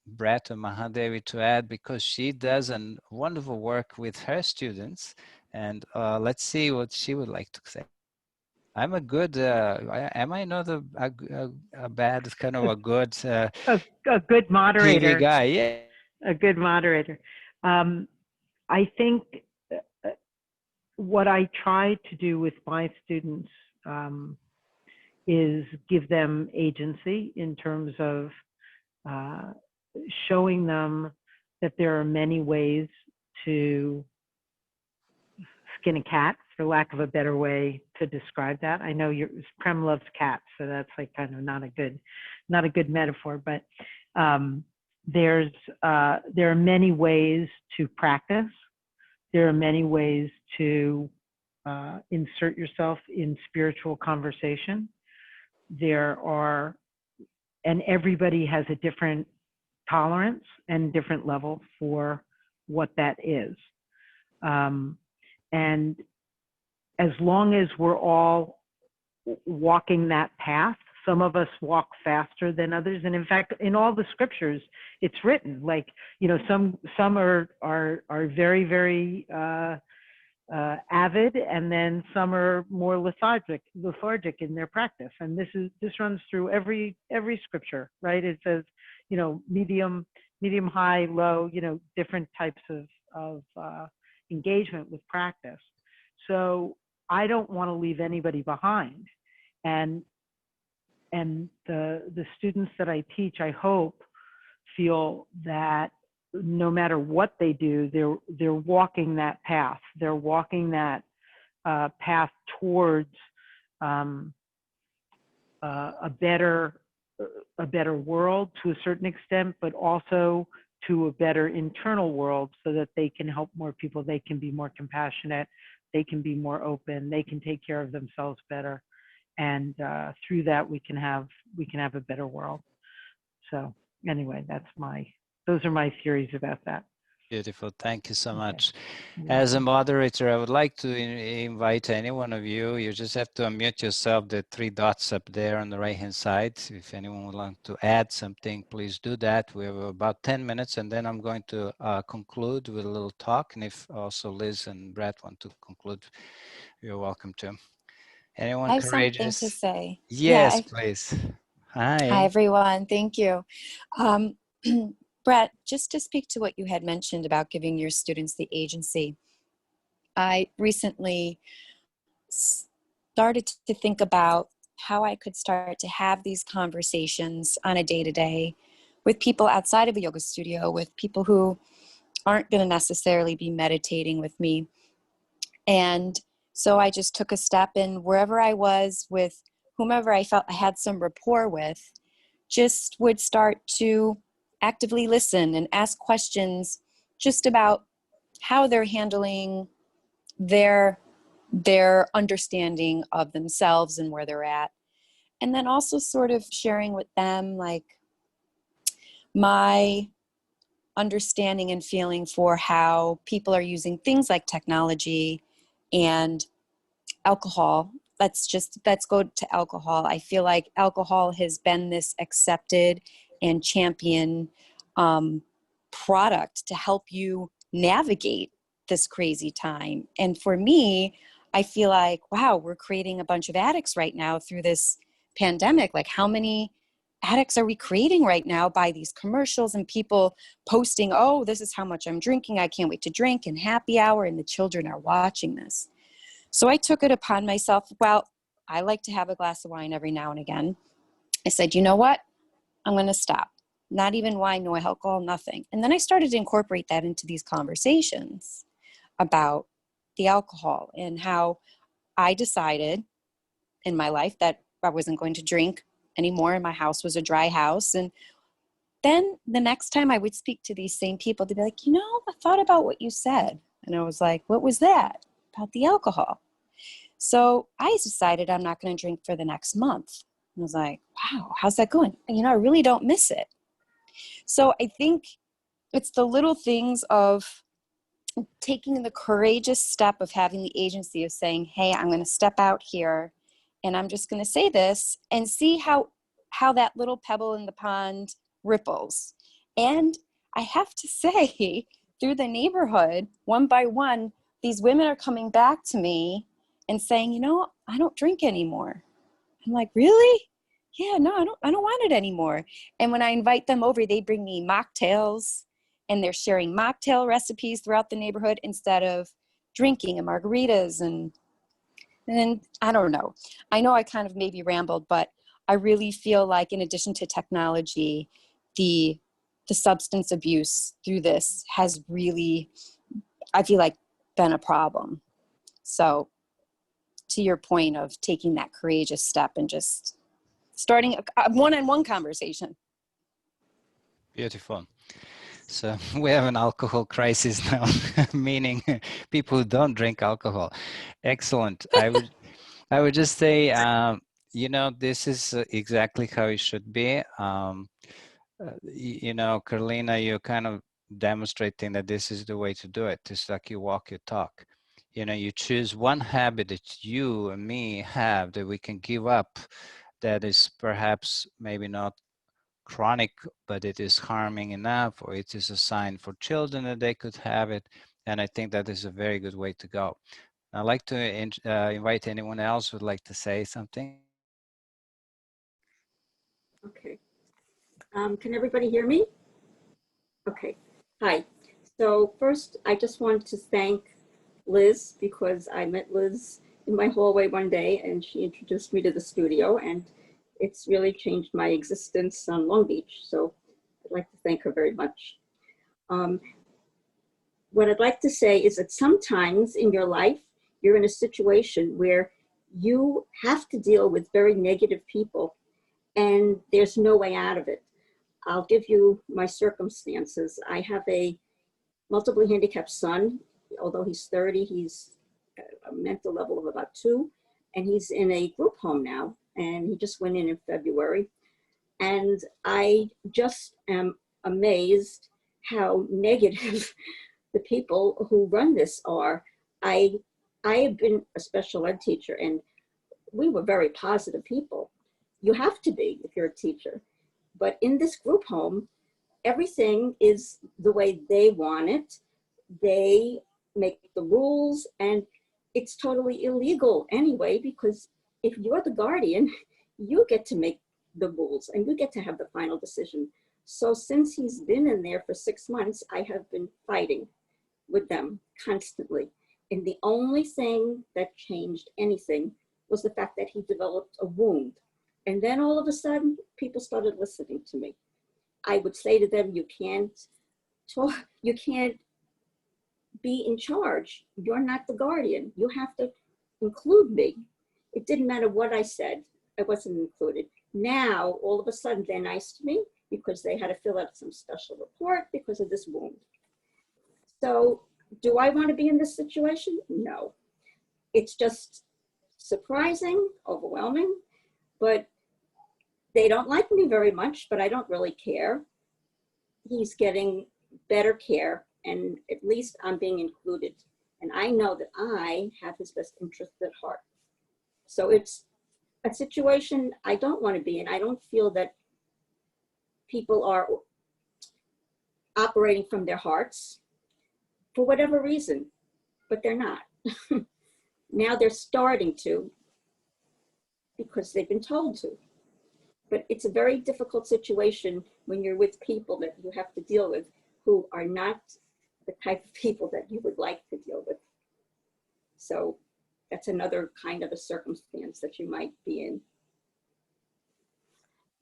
Speaker 1: Brett or Mahadevi to add, because she does a wonderful work with her students, and let's see what she would like to say. I'm a good, am I not a bad, kind of a good
Speaker 4: A good
Speaker 1: TV
Speaker 4: moderator.
Speaker 1: guy? Yeah.
Speaker 4: A good moderator. I think what I try to do with my students is give them agency in terms of showing them that there are many ways to skin a cat, for lack of a better way to describe that. I know Prem loves cats, so that's like kind of not a good metaphor, but there are many ways to practice. There are many ways to insert yourself in spiritual conversation. And everybody has a different tolerance and different level for what that is. And as long as we're all walking that path, some of us walk faster than others. And in fact, in all the scriptures, it's written like, some are very, very avid, and then some are more lethargic in their practice. And this runs through every scripture, right? It says, medium, high, low, different types of engagement with practice. So I don't want to leave anybody behind. And the students that I teach, I hope, feel that no matter what they do, they're walking that path. They're walking that path towards a better world to a certain extent, but also to a better internal world, so that they can help more people. They can be more compassionate. They can be more open. They can take care of themselves better, and through that we can have a better world. So anyway, those are my theories about that.
Speaker 1: Beautiful. Thank you so
Speaker 4: Okay.
Speaker 1: much. As a moderator, I would like to invite any one of you. You just have to unmute yourself, the three dots up there on the right-hand side. If anyone would like to add something, please do that. We have about 10 minutes, and then I'm going to conclude with a little talk. And if also Liz and Brett want to conclude, you're welcome to. Anyone
Speaker 5: I have
Speaker 1: courageous?
Speaker 5: something to say.
Speaker 1: Yes, please.
Speaker 5: Hi,
Speaker 1: Hi.
Speaker 5: everyone. Thank you. Brett, just to speak to what you had mentioned about giving your students the agency, I recently started to think about how I could start to have these conversations on a day-to-day with people outside of a yoga studio, with people who aren't going to necessarily be meditating with me. And so I just took a step, and wherever I was with whomever I felt I had some rapport with, just would start to actively listen and ask questions just about how they're handling their understanding of themselves and where they're at. And then also sort of sharing with them like my understanding and feeling for how people are using things like technology and alcohol. Let's go to alcohol. I feel like alcohol has been this accepted and champion product to help you navigate this crazy time. And for me, I feel like, wow, we're creating a bunch of addicts right now through this pandemic. Like, how many addicts are we creating right now by these commercials and people posting, oh, this is how much I'm drinking, I can't wait to drink, and happy hour, and the children are watching this. So I took it upon myself. Well, I like to have a glass of wine every now and again. I said, you know what? I'm going to stop. Not even wine, no alcohol, nothing. And then I started to incorporate that into these conversations about the alcohol and how I decided in my life that I wasn't going to drink anymore. And my house was a dry house. And then the next time I would speak to these same people, they'd be like, I thought about what you said. And I was like, what was that? About the alcohol. So I decided I'm not going to drink for the next month. And I was like, wow, how's that going? And, I really don't miss it. So I think it's the little things of taking the courageous step of having the agency of saying, hey, I'm going to step out here and I'm just going to say this and see how that little pebble in the pond ripples. And I have to say, through the neighborhood, one by one, these women are coming back to me and saying, I don't drink anymore. I'm like, really? Yeah, no, I don't want it anymore. And when I invite them over, they bring me mocktails, and they're sharing mocktail recipes throughout the neighborhood instead of drinking and margaritas. And I don't know. I know I kind of maybe rambled, but I really feel like in addition to technology, the substance abuse through this has really, I feel like, been a problem. So to your point of taking that courageous step and just starting a one-on-one conversation.
Speaker 1: Beautiful. So we have an alcohol crisis now, meaning people who don't drink alcohol. Excellent. I would just say, this is exactly how it should be. Carlina, you're kind of demonstrating that this is the way to do it. It's like you walk your talk. You choose one habit that you and me have that we can give up that is perhaps maybe not chronic, but it is harming enough, or it is a sign for children that they could have it. And I think that is a very good way to go. I'd like to invite anyone else who would like to say something.
Speaker 6: Okay. Can everybody hear me? Okay. Hi. So first, I just wanted to thank Liz, because I met Liz in my hallway one day and she introduced me to the studio, and it's really changed my existence on Long Beach. So I'd like to thank her very much. What I'd like to say is that sometimes in your life, you're in a situation where you have to deal with very negative people and there's no way out of it. I'll give you my circumstances. I have a multiply handicapped son. Although he's 30, he's a mental level of about 2, and he's in a group home now, and he just went in February. And I just am amazed how negative the people who run this are. I have been a special ed teacher, and we were very positive people. You have to be if you're a teacher. But in this group home, everything is the way they want it. They make the rules, and it's totally illegal anyway, because if you're the guardian, you get to make the rules and you get to have the final decision. So since he's been in there for 6 months, I have been fighting with them constantly. And the only thing that changed anything was the fact that he developed a wound. And then all of a sudden, people started listening to me. I would say to them, you can't talk, you can't be in charge. You're not the guardian. You have to include me. It didn't matter what I said. I wasn't included. Now, all of a sudden, they're nice to me because they had to fill out some special report because of this wound. So do I want to be in this situation? No. It's just surprising, overwhelming, but they don't like me very much, but I don't really care. He's getting better care, and at least I'm being included. And I know that I have his best interest at heart. So it's a situation I don't want to be in. I don't feel that people are operating from their hearts for whatever reason, but they're not. Now they're starting to because they've been told to. But it's a very difficult situation when you're with people that you have to deal with who are not the type of people that you would like to deal with. So that's another kind of a circumstance that you might be in.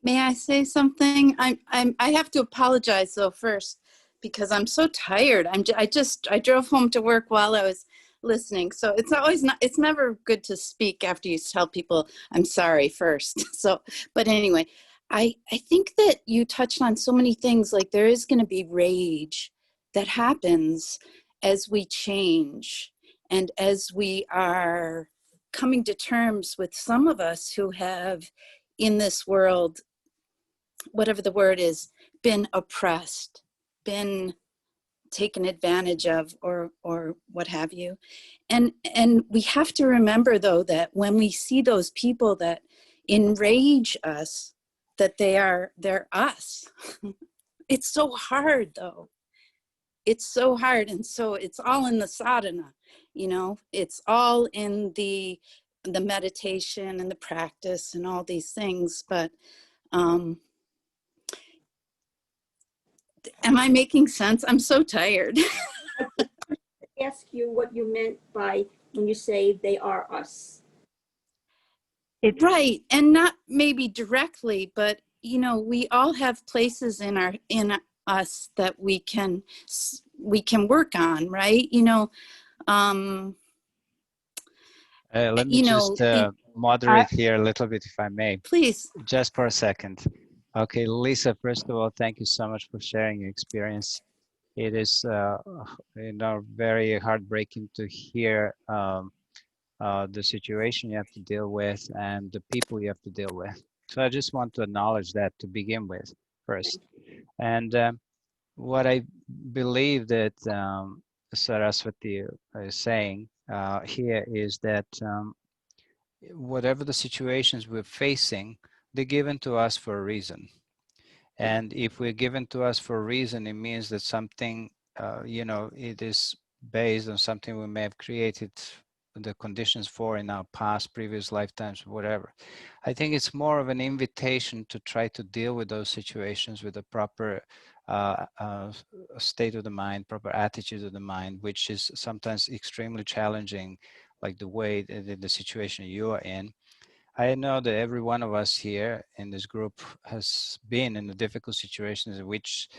Speaker 7: May I say something? I have to apologize though first, because I'm so tired. I drove home to work while I was listening. So it's never good to speak after you tell people I'm sorry first. So, but anyway, I think that you touched on so many things. Like there is going to be rage that happens as we change and as we are coming to terms with some of us who have in this world, whatever the word is, been oppressed, been taken advantage of, or what have you. And we have to remember though that when we see those people that enrage us, that they're us. It's so hard though. It's so hard. And so it's all in the sadhana, you know, it's all in the meditation and the practice and all these things. But am I making sense? I'm so tired.
Speaker 6: Ask you what you meant by when you say they are us.
Speaker 4: It's
Speaker 7: right. And not maybe directly, but you know, we all have places in us that we can work on, right? You know,
Speaker 1: Let me
Speaker 7: you
Speaker 1: just
Speaker 7: know,
Speaker 1: moderate here a little bit, if I may,
Speaker 7: please.
Speaker 1: just for a second. Okay, Lisa, first of all, thank you so much for sharing your experience. It is, you know, very heartbreaking to hear the situation you have to deal with and the people you have to deal with. So I just want to acknowledge that to begin with first. And what I believe that Saraswati is saying here is that whatever the situations we're facing, they're given to us for a reason. And if we're given to us for a reason, it means that something, you know, it is based on something we may have created the conditions for in our past, previous lifetimes, whatever. I think it's more of an invitation to try to deal with those situations with a proper state of the mind, proper attitude of the mind, which is sometimes extremely challenging, like the way, the situation you are in. I know that every one of us here in this group has been in the difficult situations in which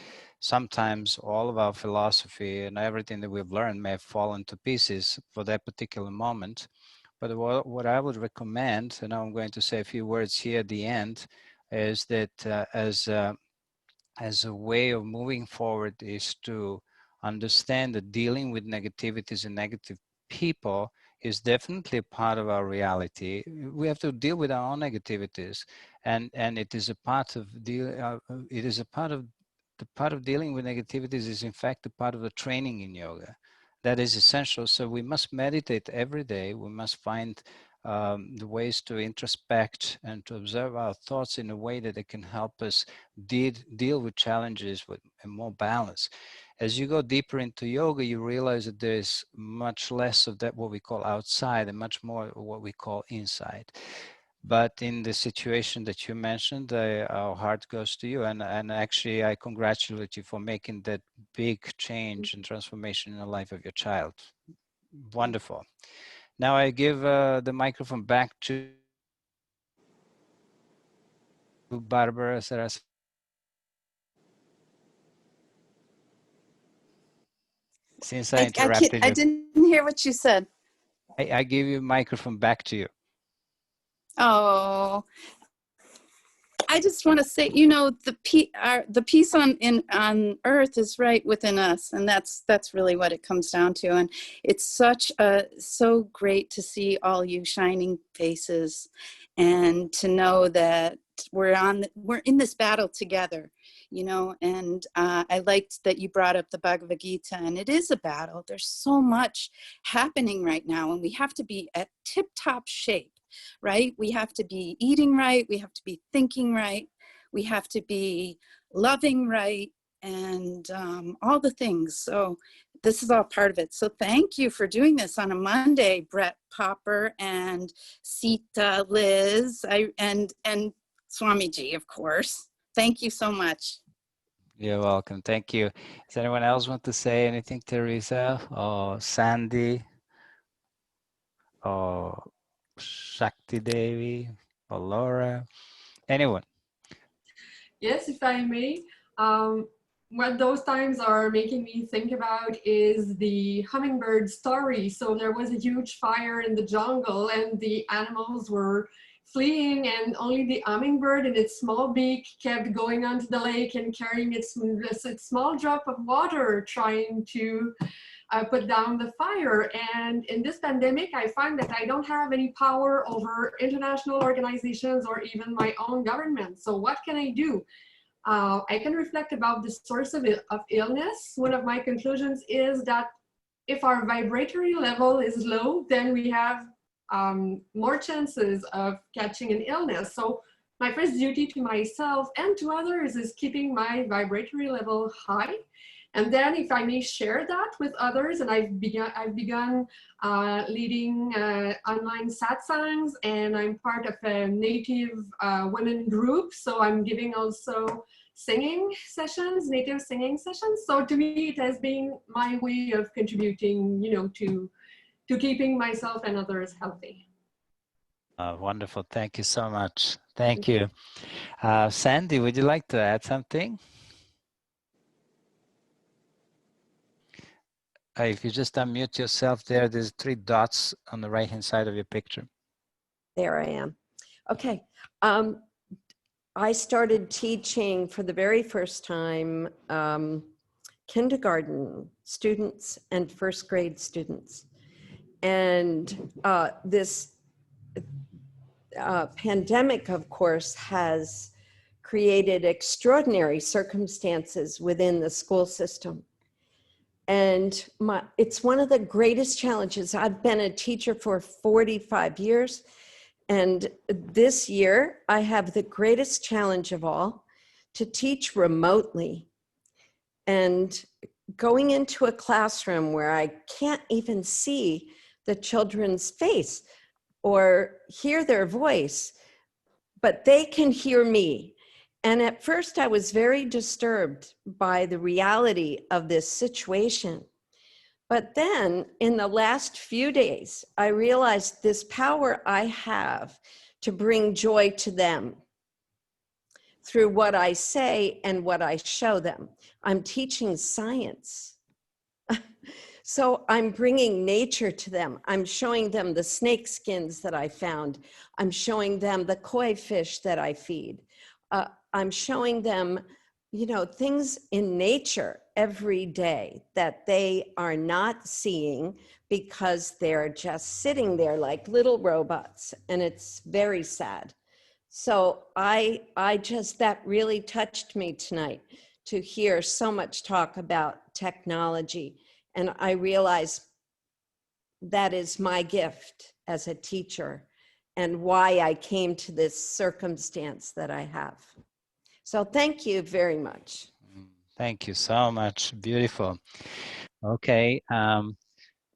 Speaker 1: sometimes all of our philosophy and everything that we've learned may have fallen to pieces for that particular moment. But what I would recommend, and I'm going to say a few words here at the end, is that as a way of moving forward is to understand that dealing with negativities and negative people is definitely a part of our reality. We have to deal with our own negativities, and it is a part of it is a part of the part of dealing with negativities is in fact a part of the training in yoga. That is essential. So we must meditate every day. We must find the ways to introspect and to observe our thoughts in a way that they can help us deal with challenges with more balance. As you go deeper into yoga, you realize that there's much less of that what we call outside and much more of what we call inside. But in the situation that you mentioned, our heart goes to you. And actually, I congratulate you for making that big change and transformation in the life of your child. Wonderful. Now I give the microphone back to Barbara Saraswati. Since I interrupted
Speaker 7: I
Speaker 1: you,
Speaker 7: didn't hear what you said.
Speaker 1: I give you microphone back to you.
Speaker 7: Oh, I just want to say, you know, the peace on earth is right within us, and that's really what it comes down to. And it's so great to see all you shining faces, and to know that we're in this battle together, you know. And I liked that you brought up the Bhagavad Gita, and it is a battle. There's so much happening right now, and we have to be at tip-top shape. Right? We have to be eating right. We have to be thinking right. We have to be loving right, and all the things. So this is all part of it. So thank you for doing this on a Monday, Brett Popper and Sita, Liz, and Swamiji, of course. Thank you so much.
Speaker 1: You're welcome. Thank you. Does anyone else want to say anything, Teresa or Sandy or Shakti Devi or Laura? Anyone?
Speaker 8: Yes, if I may. What those times are making me think about is the Hummingbird Story. So there was a huge fire in the jungle and the animals were fleeing, and only the hummingbird in its small beak kept going onto the lake and carrying its small drop of water, trying to put down the fire. And in this pandemic, I find that I don't have any power over international organizations or even my own government. So what can I do? I can reflect about the source of illness. One of my conclusions is that if our vibratory level is low, then we have more chances of catching an illness. So my first duty to myself and to others is keeping my vibratory level high. And then if I may share that with others, and I've begun leading online Satsangs, and I'm part of a Native women group. So I'm giving also singing sessions, native singing sessions. So to me, it has been my way of contributing, to keeping myself and others healthy.
Speaker 1: Wonderful. Thank you so much. Thank you. Sandy, would you like to add something? If you just unmute yourself there, there's 3 dots on the right-hand side of your picture.
Speaker 9: There I am. Okay. I started teaching for the very first time kindergarten students and first grade students. And this pandemic, of course, has created extraordinary circumstances within the school system. And it's one of the greatest challenges. I've been a teacher for 45 years. And this year, I have the greatest challenge of all, to teach remotely. And going into a classroom where I can't even see the children's face or hear their voice, but they can hear me. And at first I was very disturbed by the reality of this situation. But then in the last few days, I realized this power I have to bring joy to them through what I say and what I show them. I'm teaching science. So I'm bringing nature to them. I'm showing them the snake skins that I found. I'm showing them the koi fish that I feed. I'm showing them, things in nature every day that they are not seeing because they're just sitting there like little robots, and it's very sad. So that really touched me tonight to hear so much talk about technology. And I realize that is my gift as a teacher and why I came to this circumstance that I have. So thank you very much.
Speaker 1: Thank you so much. Beautiful. Okay.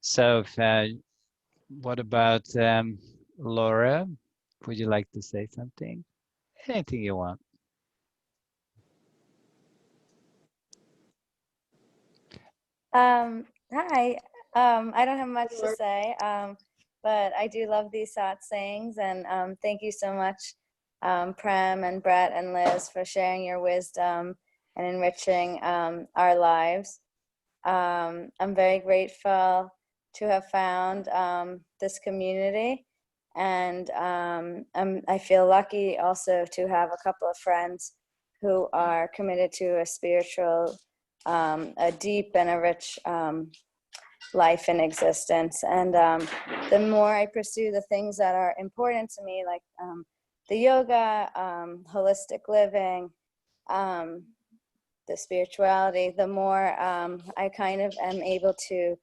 Speaker 1: So what about Laura? Would you like to say something? Anything you want.
Speaker 10: Hi. I don't have much to say, but I do love these Satsangs, and thank you so much, Prem and Brett and Liz, for sharing your wisdom and enriching our lives. I'm very grateful to have found this community, and I feel lucky also to have a couple of friends who are committed to a spiritual, a deep and a rich life and existence. And the more I pursue the things that are important to me, like the yoga, holistic living, the spirituality, the more I kind of am able to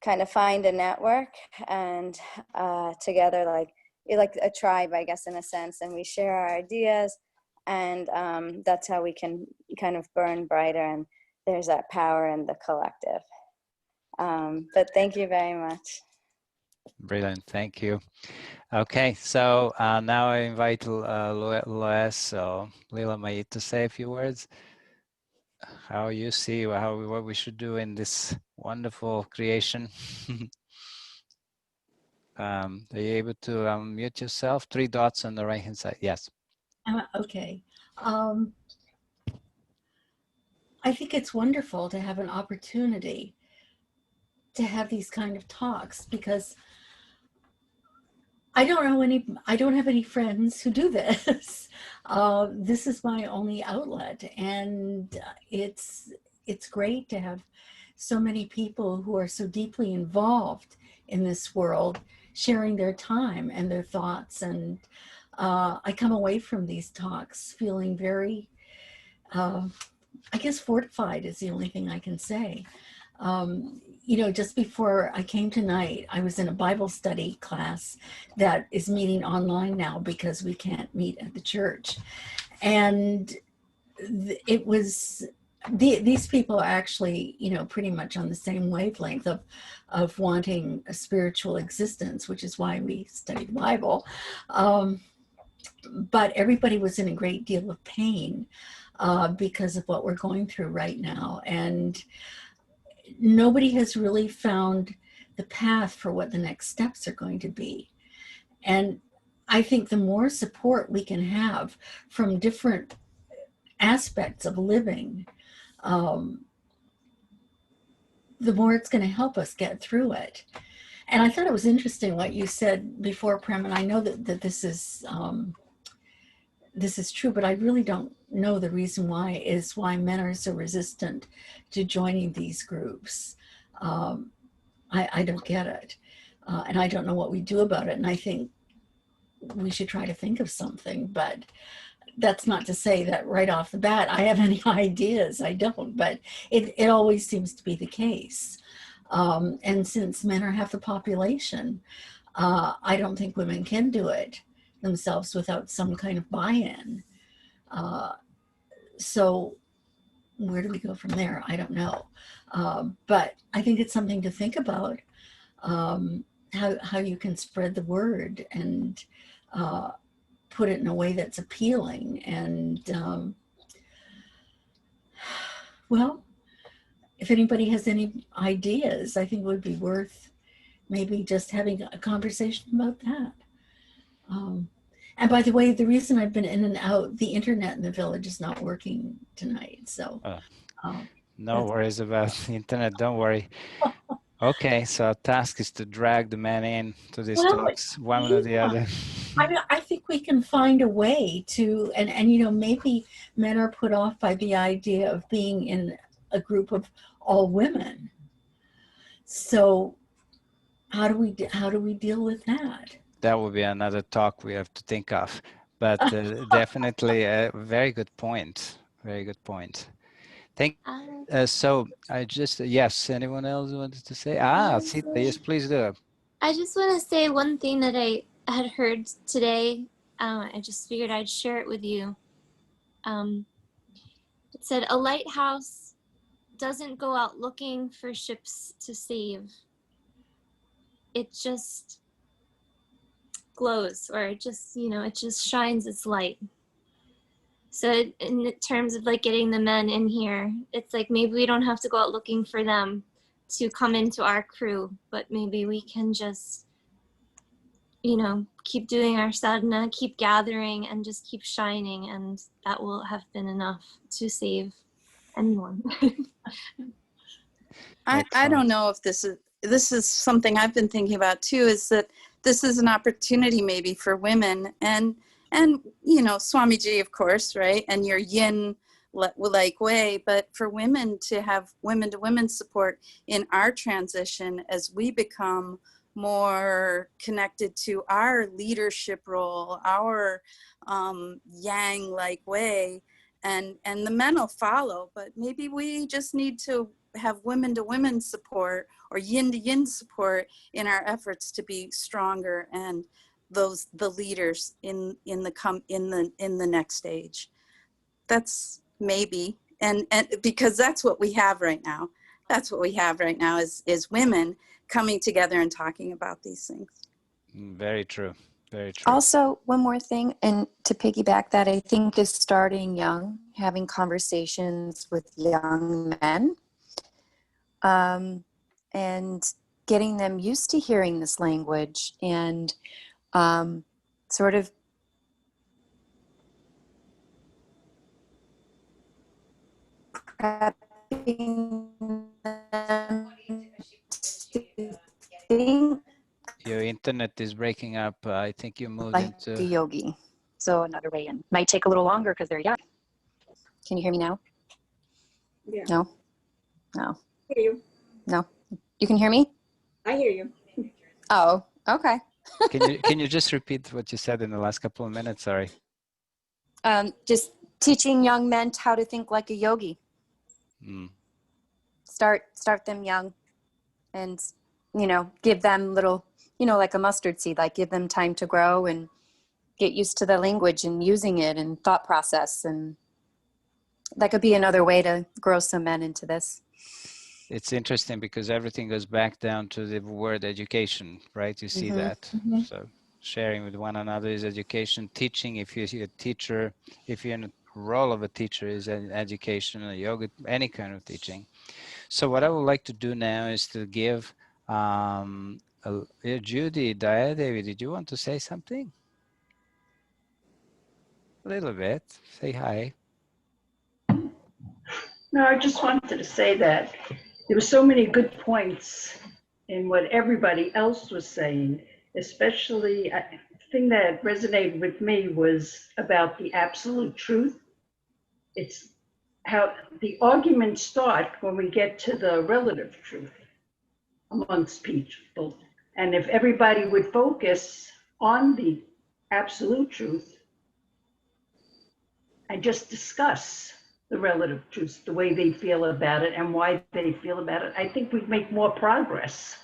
Speaker 10: kind of find a network, and together like a tribe, I guess, in a sense, and we share our ideas, and that's how we can kind of burn brighter, and there's that power in the collective. But thank you very much.
Speaker 1: Brilliant, thank you. Okay, so now I invite Lois or Lila May to say a few words. How you see what we should do in this wonderful creation. Are you able to mute yourself? 3 dots on the right hand side. Yes.
Speaker 11: Okay. I think it's wonderful to have an opportunity to have these kind of talks, because I don't have any friends who do this. This is my only outlet, and it's great to have so many people who are so deeply involved in this world sharing their time and their thoughts. And I come away from these talks feeling very, I guess, fortified is the only thing I can say. Just before I came tonight, I was in a Bible study class that is meeting online now because we can't meet at the church. And it was, these people are actually, pretty much on the same wavelength of wanting a spiritual existence, which is why we study the Bible. But everybody was in a great deal of pain because of what we're going through right now. And nobody has really found the path for what the next steps are going to be. And I think the more support we can have from different aspects of living, the more it's going to help us get through it. And I thought it was interesting what you said before, Prem, and I know that this is true, but I really don't know the reason why men are so resistant to joining these groups. I don't get it. And I don't know what we do about it. And I think we should try to think of something, but that's not to say that right off the bat I have any ideas. I don't, but it always seems to be the case. And since men are half the population, I don't think women can do it themselves without some kind of buy-in. So where do we go from there? I don't know. But I think it's something to think about, how you can spread the word and put it in a way that's appealing. And well, if anybody has any ideas, I think it would be worth maybe just having a conversation about that. And by the way, the reason I've been in and out, the internet in the village is not working tonight. So
Speaker 1: no worries about the internet. Don't worry. Okay, so our task is to drag the men in to these talks, one or the other.
Speaker 11: I mean, I think we can find a way to, and maybe men are put off by the idea of being in a group of all women. So how do we deal with that?
Speaker 1: That would be another talk we have to think of, but definitely a very good point. Very good point. So I just, yes, anyone else wanted to say? Sita, yes, please do.
Speaker 3: I just want to say one thing that I had heard today. I just figured I'd share it with you. It said, a lighthouse doesn't go out looking for ships to save. It just glows, or it just shines its light. So in terms of like getting the men in here, it's like maybe we don't have to go out looking for them to come into our crew, but maybe we can just, keep doing our sadhana, keep gathering, and just keep shining, and that will have been enough to save anyone.
Speaker 7: I don't know if this is something I've been thinking about too, is that this is an opportunity maybe for women and Swamiji, of course, right? And your yin like way, but for women to have women to women support in our transition as we become more connected to our leadership role, our yang like way, and the men will follow, but maybe we just need to have women to women support or yin to yin support in our efforts to be stronger and the leaders in the next stage. That's maybe, and because that's what we have right now. That's what we have right now is women coming together and talking about these things.
Speaker 1: Very true. Very true.
Speaker 5: Also, one more thing, and to piggyback that, I think is starting young, having conversations with young men, and getting them used to hearing this language and sort of prepping them to think
Speaker 1: Your internet is breaking up. I think you moved
Speaker 5: Like
Speaker 1: into...
Speaker 5: a yogi. So another way in. Might take a little longer because they're young. Can you hear me now?
Speaker 6: Yeah.
Speaker 5: No? No.
Speaker 6: I hear you.
Speaker 5: No. You can hear me?
Speaker 6: I hear you.
Speaker 5: Oh, okay.
Speaker 1: Can you just repeat what you said in the last couple of minutes? Sorry.
Speaker 5: Just teaching young men how to think like a yogi.
Speaker 1: Mm.
Speaker 5: Start them young and, give them little, like a mustard seed, like give them time to grow and get used to the language and using it and thought process. And that could be another way to grow some men into this.
Speaker 1: It's interesting because everything goes back down to the word education, right? You see that. So sharing with one another is education. Teaching, if you're a teacher, if you're in a role of a teacher, is an education, a yoga, any kind of teaching. So what I would like to do now is to give Judy, David, did you want to say something? A little bit. Say hi.
Speaker 12: No, I just wanted to say that there were so many good points in what everybody else was saying, especially the thing that resonated with me was about the absolute truth. It's how the arguments start when we get to the relative truth amongst people. And if everybody would focus on the absolute truth and just discuss the relative truth, the way they feel about it and why they feel about it, I think we'd make more progress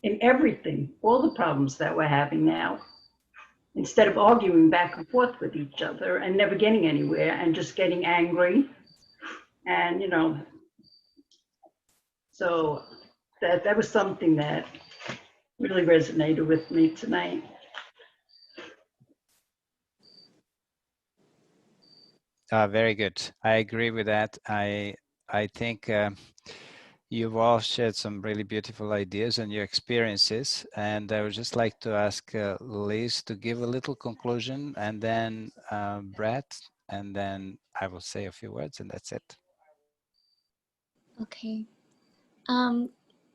Speaker 12: in everything, all the problems that we're having now, instead of arguing back and forth with each other and never getting anywhere and just getting angry. And, so that was something that really resonated with me tonight.
Speaker 1: Very good. I agree with that. I think you've all shared some really beautiful ideas and your experiences. And I would just like to ask Liz to give a little conclusion, and then Brett, and then I will say a few words, and that's it.
Speaker 3: Okay.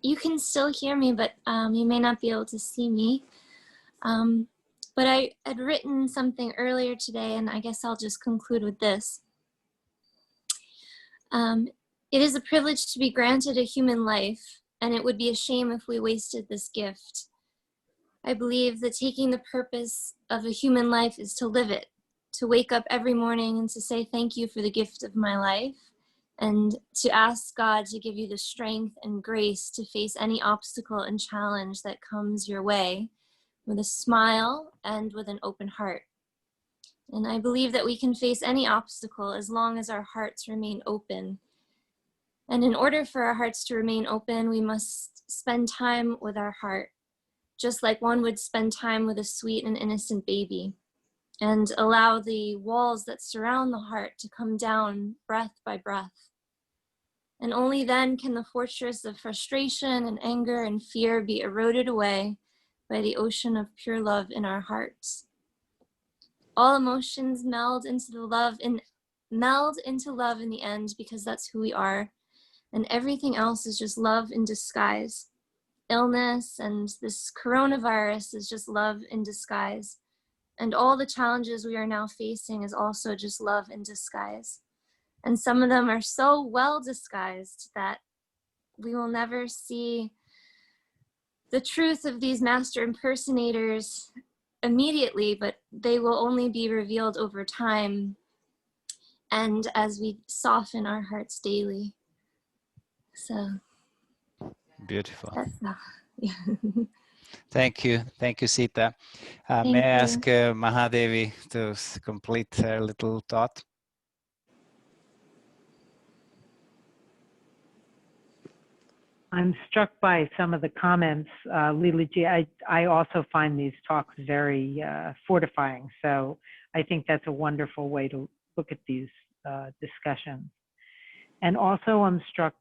Speaker 3: You can still hear me, but you may not be able to see me. But I had written something earlier today, and I guess I'll just conclude with this. It is a privilege to be granted a human life, and it would be a shame if we wasted this gift. I believe that taking the purpose of a human life is to live it, to wake up every morning and to say thank you for the gift of my life, and to ask God to give you the strength and grace to face any obstacle and challenge that comes your way with a smile and with an open heart. And I believe that we can face any obstacle as long as our hearts remain open. And in order for our hearts to remain open, we must spend time with our heart, just like one would spend time with a sweet and innocent baby, and allow the walls that surround the heart to come down breath by breath. And only then can the fortress of frustration and anger and fear be eroded away by the ocean of pure love in our hearts. All emotions meld into love in the end, because that's who we are. And everything else is just love in disguise. Illness and this coronavirus is just love in disguise. And all the challenges we are now facing is also just love in disguise. And some of them are so well disguised that we will never see the truth of these master impersonators immediately, but they will only be revealed over time and as we soften our hearts daily. So
Speaker 1: Beautiful.
Speaker 3: Yeah.
Speaker 1: Thank you, Sita. May I ask Mahadevi to complete her little thought?
Speaker 4: I'm struck by some of the comments, Leelaji. I also find these talks very fortifying. So I think that's a wonderful way to look at these discussions. And also I'm struck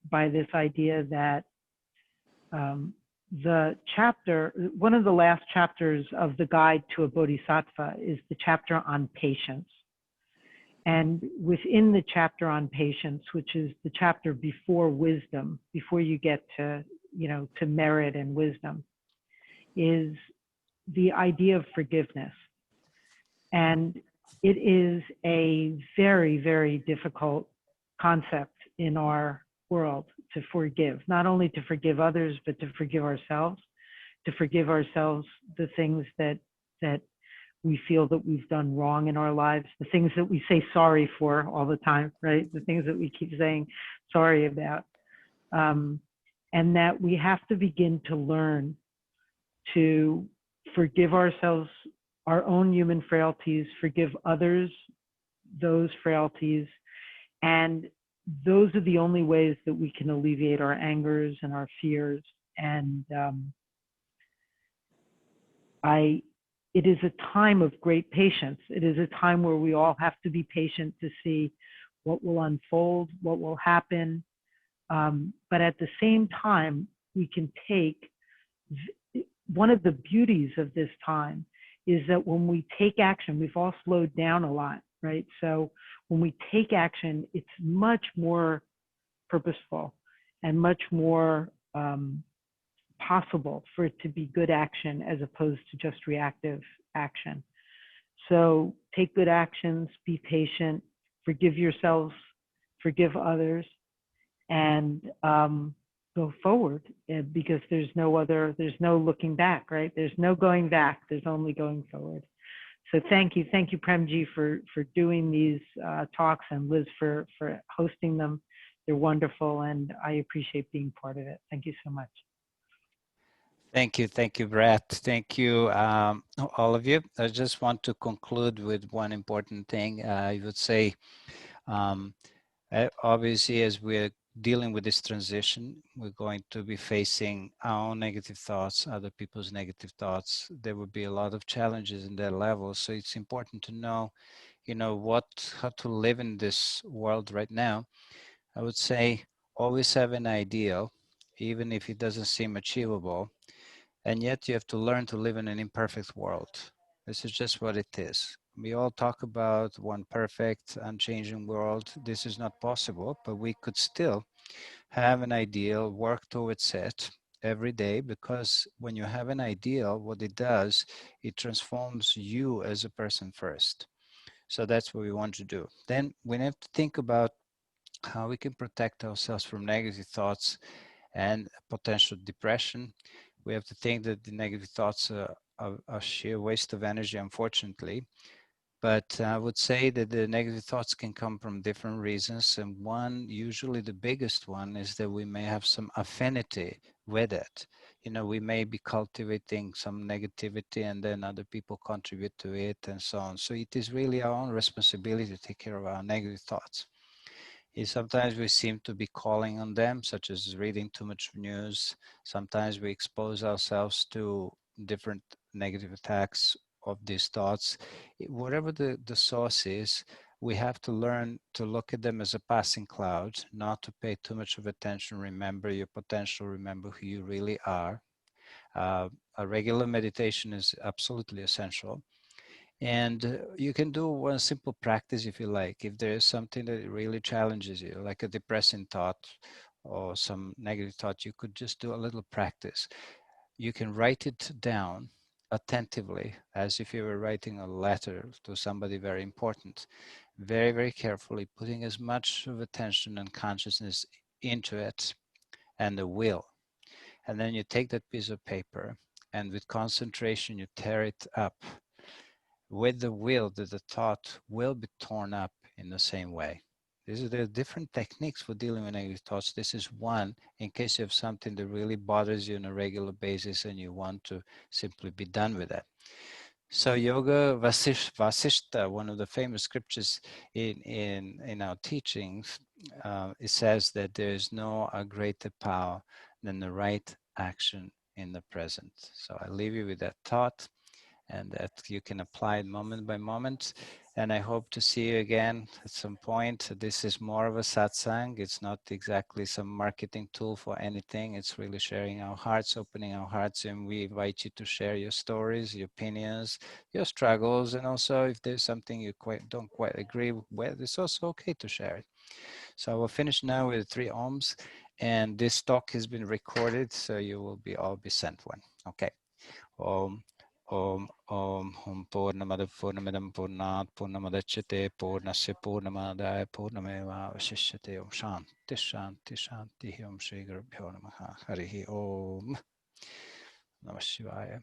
Speaker 4: by this idea that the chapter, one of the last chapters of the Guide to a Bodhisattva is the chapter on patience. And within the chapter on patience, which is the chapter before wisdom, before you get to, to merit and wisdom, is the idea of forgiveness. And it is a very, very difficult concept in our world to forgive, not only to forgive others, but to forgive ourselves the things that we feel that we've done wrong in our lives, the things that we say sorry for all the time, right? The things that we keep saying sorry about. And that we have to begin to learn to forgive ourselves, our own human frailties, forgive others, those frailties. And those are the only ways that we can alleviate our angers and our fears. And it is a time of great patience. It is a time where we all have to be patient to see what will unfold, what will happen. But at the same time, we can take, one of the beauties of this time is that when we take action, we've all slowed down a lot, right? So when we take action, it's much more purposeful and much more possible for it to be good action as opposed to just reactive action. So take good actions, be patient, forgive yourselves, forgive others, and go forward, because there's no looking back, right? There's no going back, there's only going forward. So thank you Premji for doing these talks, and Liz for hosting them. They're wonderful, and I appreciate being part of it. Thank you so much.
Speaker 1: Thank you, Brett. Thank you, all of you. I just want to conclude with one important thing. I would say, obviously, as we're dealing with this transition, we're going to be facing our own negative thoughts, other people's negative thoughts. There will be a lot of challenges in that level. So it's important to know, how to live in this world right now. I would say always have an ideal, even if it doesn't seem achievable. And yet you have to learn to live in an imperfect world. This is just what it is. We all talk about one perfect, unchanging world. This is not possible, but we could still have an ideal, work towards it every day, because when you have an ideal, what it does, it transforms you as a person first. So that's what we want to do. Then we have to think about how we can protect ourselves from negative thoughts and potential depression. We have to think that the negative thoughts are a sheer waste of energy, unfortunately. But I would say that the negative thoughts can come from different reasons. And one, usually the biggest one, is that we may have some affinity with it. We may be cultivating some negativity, and then other people contribute to it, and so on. So it is really our own responsibility to take care of our negative thoughts. Sometimes we seem to be calling on them, such as reading too much news. Sometimes we expose ourselves to different negative attacks of these thoughts. Whatever the source is, we have to learn to look at them as a passing cloud, not to pay too much of attention. Remember your potential, remember who you really are. A regular meditation is absolutely essential. And you can do one simple practice if you like. If there is something that really challenges you, like a depressing thought or some negative thought, you could just do a little practice. You can write it down attentively, as if you were writing a letter to somebody very important, very, very carefully, putting as much of attention and consciousness into it and the will. And then you take that piece of paper, and with concentration, you tear it up with the will that the thought will be torn up in the same way. There are different techniques for dealing with negative thoughts. This is one in case you have something that really bothers you on a regular basis and you want to simply be done with it. So Yoga Vasishta, one of the famous scriptures in our teachings, it says that there is no greater power than the right action in the present. So I leave you with that thought, and that you can apply it moment by moment. And I hope to see you again at some point. This is more of a satsang. It's not exactly some marketing tool for anything. It's really sharing our hearts, opening our hearts, and we invite you to share your stories, your opinions, your struggles, and also if there's something you don't quite agree with, it's also okay to share it. So I will finish now with 3 ohms, and this talk has been recorded, so you will all be sent one. Okay. Om. Om Hum Purnamada Purnamidam Purnat Purnamadachyate Purnasya Purnamadaya Purnameva Vashishyate. Om Shanti Shanti Shanti. Om Shri Gurubhyo Namaha. Harihi Om. Namah Shivaya.